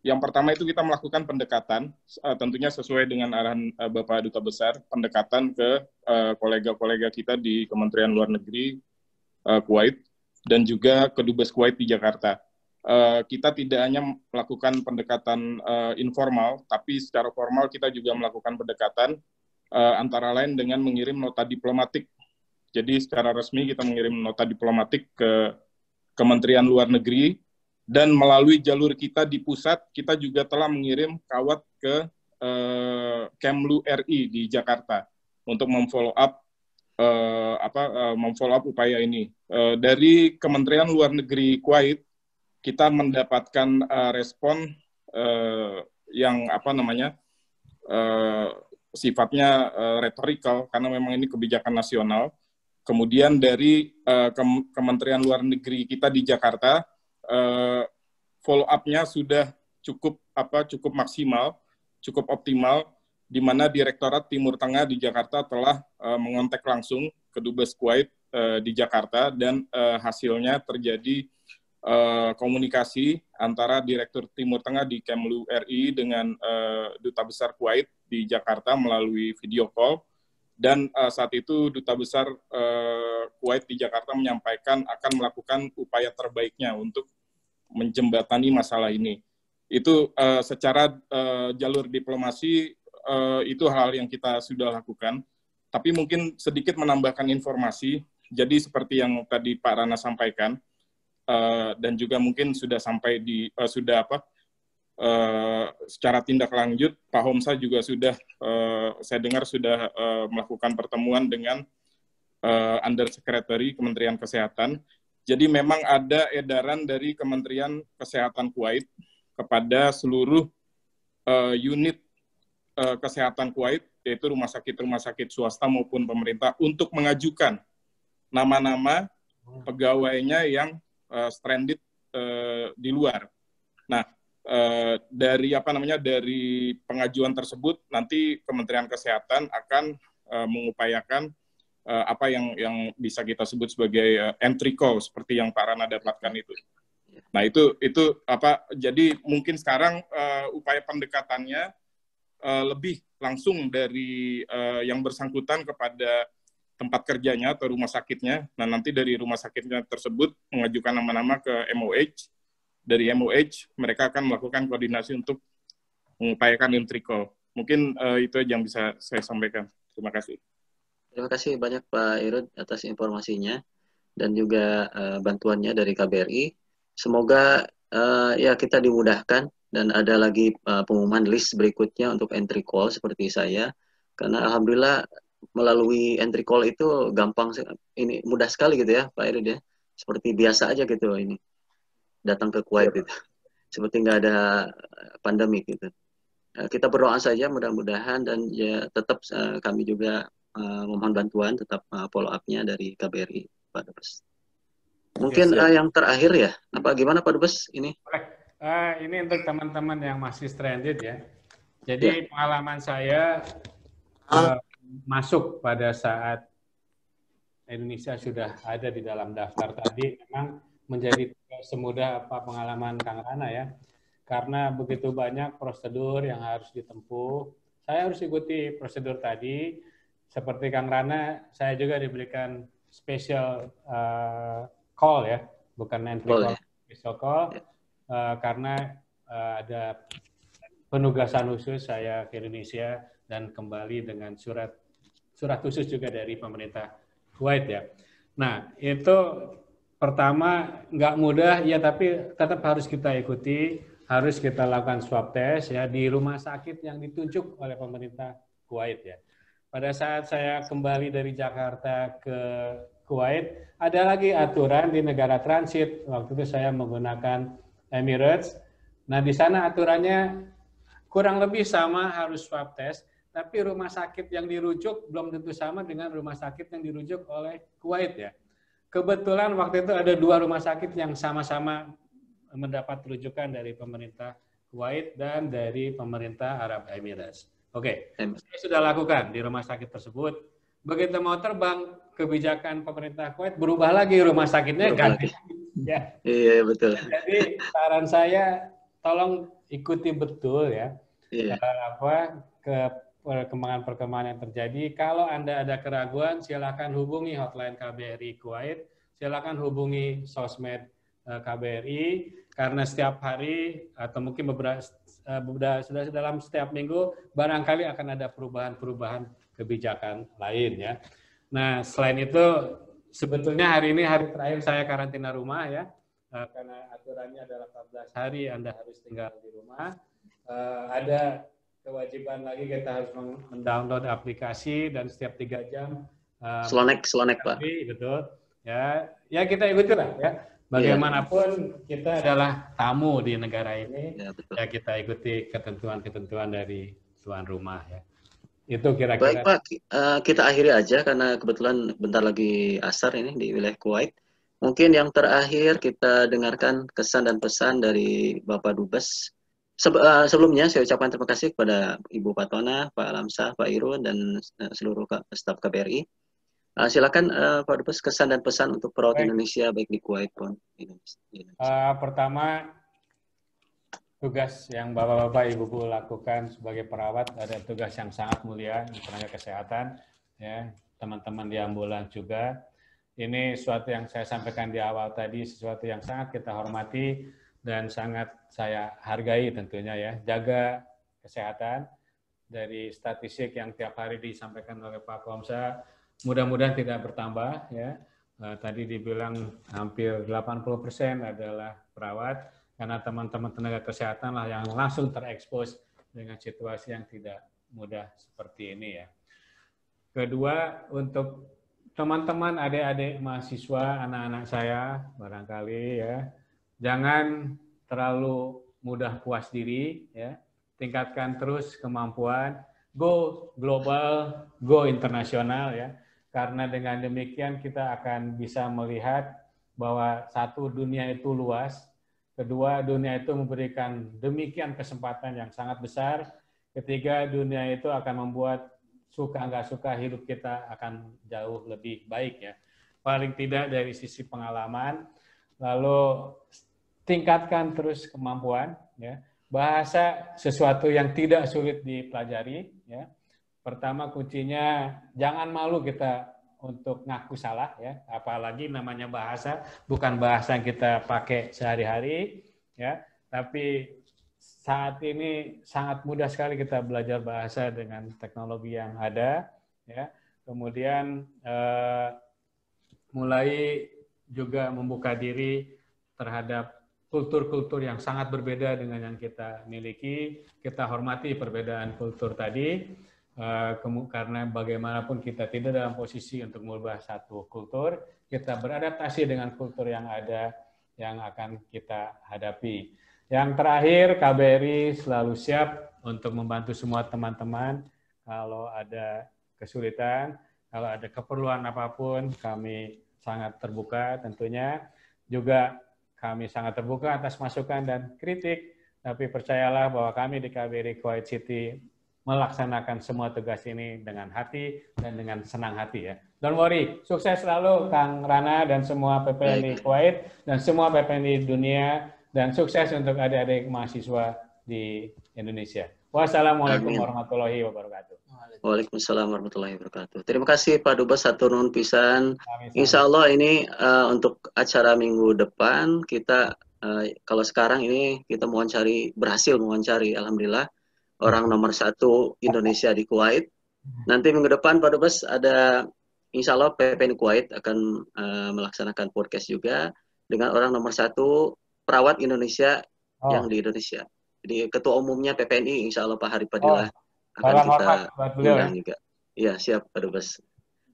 Yang pertama itu kita melakukan pendekatan, tentunya sesuai dengan arahan Bapak Duta Besar, pendekatan ke kolega-kolega kita di Kementerian Luar Negeri Kuwait dan juga Kedubes Kuwait di Jakarta. Kita tidak hanya melakukan pendekatan informal, tapi secara formal kita juga melakukan pendekatan antara lain dengan mengirim nota diplomatik. Jadi secara resmi kita mengirim nota diplomatik ke Kementerian Luar Negeri, dan melalui jalur kita di pusat, kita juga telah mengirim kawat ke Kemlu RI di Jakarta untuk memfollow up upaya ini. Dari Kementerian Luar Negeri Kuwait, kita mendapatkan respon yang sifatnya retorikal, karena memang ini kebijakan nasional. Kemudian dari Kementerian Luar Negeri kita di Jakarta, follow up-nya sudah cukup maksimal, cukup optimal, di mana Direktorat Timur Tengah di Jakarta telah mengontak langsung ke Dubes Kuwait di Jakarta, dan hasilnya terjadi komunikasi antara Direktur Timur Tengah di Kemlu RI dengan Duta Besar Kuwait di Jakarta melalui video call. Dan saat itu Duta Besar Kuwait di Jakarta menyampaikan akan melakukan upaya terbaiknya untuk menjembatani masalah ini. Itu secara jalur diplomasi itu hal yang kita sudah lakukan. Tapi mungkin sedikit menambahkan informasi. Jadi seperti yang tadi Pak Rana sampaikan, dan juga mungkin sudah sampai di secara tindak lanjut, Pak Homsa juga sudah, saya dengar sudah melakukan pertemuan dengan Undersecretary Kementerian Kesehatan. Jadi memang ada edaran dari Kementerian Kesehatan Kuwait kepada seluruh unit kesehatan Kuwait, yaitu rumah sakit swasta maupun pemerintah, untuk mengajukan nama-nama pegawainya yang stranded di luar. Nah, dari pengajuan tersebut nanti Kementerian Kesehatan akan mengupayakan apa yang bisa kita sebut sebagai entry call seperti yang Pak Rana dapatkan itu. Nah, itu jadi mungkin sekarang upaya pendekatannya lebih langsung dari yang bersangkutan kepada tempat kerjanya atau rumah sakitnya. Nah, nanti dari rumah sakitnya tersebut mengajukan nama-nama ke MOH. Dari MOH, mereka akan melakukan koordinasi untuk mengupayakan entry call. Mungkin itu aja yang bisa saya sampaikan. Terima kasih.
Terima kasih banyak Pak Irud atas informasinya dan juga bantuannya dari KBRI. Semoga ya kita dimudahkan dan ada lagi pengumuman list berikutnya untuk entry call seperti saya. Karena alhamdulillah melalui entry call itu gampang, ini mudah sekali gitu ya Pak Irud ya, seperti biasa aja gitu ini datang ke Kuwait gitu, seperti nggak ada pandemi gitu. Kita berdoa saja mudah-mudahan dan ya tetap kami juga memohon bantuan tetap follow up-nya dari KBRI Pak Dubes. Mungkin yang terakhir ya, apa gimana Pak Dubes ini?
Ini untuk teman-teman yang masih stranded ya. Jadi pengalaman saya masuk pada saat Indonesia sudah ada di dalam daftar tadi, memang menjadi semudah apa pengalaman Kang Rana ya. Karena begitu banyak prosedur yang harus ditempuh. Saya harus ikuti prosedur tadi. Seperti Kang Rana, saya juga diberikan special call ya, bukan entry call, special call, karena ada penugasan khusus saya ke Indonesia dan kembali dengan surat khusus juga dari pemerintah Kuwait ya. Nah, itu pertama nggak mudah ya, tapi tetap harus kita ikuti, harus kita lakukan swab test ya di rumah sakit yang ditunjuk oleh pemerintah Kuwait ya. Pada saat saya kembali dari Jakarta ke Kuwait, ada lagi aturan di negara transit. Waktu itu saya menggunakan Emirates. Nah, di sana aturannya kurang lebih sama, harus swab test. Tapi rumah sakit yang dirujuk belum tentu sama dengan rumah sakit yang dirujuk oleh Kuwait ya. Kebetulan waktu itu ada 2 rumah sakit yang sama-sama mendapat rujukan dari pemerintah Kuwait dan dari pemerintah Arab Emirates. Oke, saya sudah lakukan di rumah sakit tersebut. Begitu mau terbang, kebijakan pemerintah Kuwait berubah lagi, rumah sakitnya ganti. Ya.
Iya, betul.
Jadi saran saya tolong ikuti betul ya. Perkembangan yang terjadi. Kalau Anda ada keraguan, silakan hubungi hotline KBRI Kuwait, silakan hubungi sosmed KBRI, karena setiap hari atau mungkin sudah dalam setiap minggu barangkali akan ada perubahan-perubahan kebijakan lain ya. Nah, selain itu sebetulnya hari ini hari terakhir saya karantina rumah ya, karena aturannya adalah 14 hari Anda harus tinggal di rumah. Ada kewajiban lagi kita harus mendownload aplikasi dan setiap 3 jam
Slonek Pak.
Betul. Ya kita ikutilah ya. Bagaimanapun kita adalah tamu di negara ini, ya kita ikuti ketentuan-ketentuan dari tuan rumah ya. Itu kira-kira.
Baik Pak, kita akhiri aja karena kebetulan bentar lagi asar ini di wilayah Kuwait. Mungkin yang terakhir kita dengarkan kesan dan pesan dari Bapak Dubes. Sebelumnya saya ucapkan terima kasih kepada Ibu Patona, Pak Alamsyah, Pak Irun, dan seluruh staf KBRI. Silakan Pak Dubes, kesan dan pesan untuk perawat Indonesia baik di Kuwait pun Indonesia.
Pertama, tugas yang Bapak-bapak, Ibu-ibu lakukan sebagai perawat ada tugas yang sangat mulia, tenaga kesehatan, ya, teman-teman di ambulans juga. Ini sesuatu yang saya sampaikan di awal tadi, sesuatu yang sangat kita hormati dan sangat saya hargai tentunya ya. Jaga kesehatan dari statistik yang tiap hari disampaikan oleh Pak Komsa, mudah-mudahan tidak bertambah ya. Tadi dibilang hampir 80% adalah perawat, karena teman-teman tenaga kesehatan lah yang langsung terekspos dengan situasi yang tidak mudah seperti ini ya. Kedua, untuk teman-teman adik-adik mahasiswa, anak-anak saya barangkali ya, jangan terlalu mudah puas diri ya. Tingkatkan terus kemampuan, go global, go internasional ya. Karena dengan demikian kita akan bisa melihat bahwa satu, dunia itu luas, kedua, dunia itu memberikan demikian kesempatan yang sangat besar, ketiga, dunia itu akan membuat suka nggak suka hidup kita akan jauh lebih baik ya. Paling tidak dari sisi pengalaman, lalu tingkatkan terus kemampuan ya. Bahasa sesuatu yang tidak sulit dipelajari ya. Pertama kuncinya jangan malu kita untuk ngaku salah ya, apalagi namanya bahasa bukan bahasa yang kita pakai sehari-hari ya, tapi saat ini sangat mudah sekali kita belajar bahasa dengan teknologi yang ada ya. Kemudian mulai juga membuka diri terhadap kultur-kultur yang sangat berbeda dengan yang kita miliki. Kita hormati perbedaan kultur tadi. Karena bagaimanapun kita tidak dalam posisi untuk mengubah satu kultur, kita beradaptasi dengan kultur yang ada yang akan kita hadapi. Yang terakhir, KBRI selalu siap untuk membantu semua teman-teman kalau ada kesulitan, kalau ada keperluan apapun, kami sangat terbuka tentunya. Juga kami sangat terbuka atas masukan dan kritik, tapi percayalah bahwa kami di KBRI Kuwait City melaksanakan semua tugas ini dengan hati dan dengan senang hati ya. Don't worry, sukses selalu Kang Rana dan semua PPNI Kuwait dan semua PPNI dunia, dan sukses untuk adik-adik mahasiswa di Indonesia. Wassalamualaikum warahmatullahi wabarakatuh.
Waalaikumsalam warahmatullahi wabarakatuh. Terima kasih Pak Dubes, hatur nuhun pisan. Insya Allah ini untuk acara minggu depan kita kalau sekarang ini kita berhasil mewawancari alhamdulillah orang nomor 1 Indonesia di Kuwait. Nanti minggu depan Pak Dubes ada insya Allah PPNI Kuwait akan melaksanakan podcast juga dengan orang nomor 1 perawat Indonesia yang di Indonesia. Jadi ketua umumnya PPNI insya Allah Pak Hari Padilla akan kita undang juga. Iya siap Pak Dubes.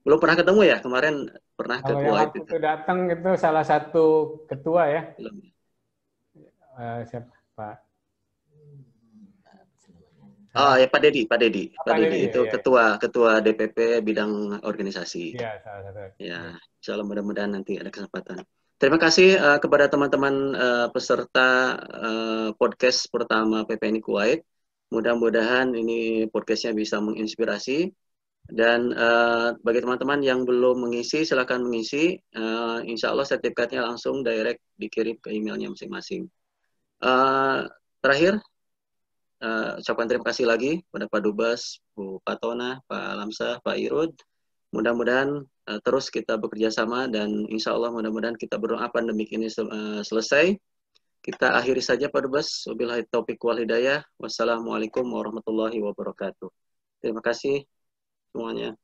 Belum pernah ketemu ya, kemarin pernah ke Kuwait.
Yang itu datang itu salah satu ketua ya. Belum. Siapa Pak?
Oh ya Pak Dedi itu ya, ketua DPP bidang organisasi.
Iya, salah satu.
Ya, insya Allah mudah-mudahan nanti ada kesempatan. Terima kasih kepada teman-teman peserta podcast pertama PPNI Kuwait. Mudah-mudahan ini podcastnya bisa menginspirasi. Dan bagi teman-teman yang belum mengisi, silakan mengisi. Insya Allah sertifikatnya langsung direct dikirim ke emailnya masing-masing. Terakhir, ucapkan terima kasih lagi pada Pak Dubes, Bu Fatona, Pak Lamsah, Pak Irud. Mudah-mudahan terus kita bekerja sama dan insya Allah mudah-mudahan kita berdoa pandemik ini selesai. Kita akhiri saja Pak Dubes. Wabillahi taufiq wal hidayah. Wassalamualaikum warahmatullahi wabarakatuh. Terima kasih semuanya.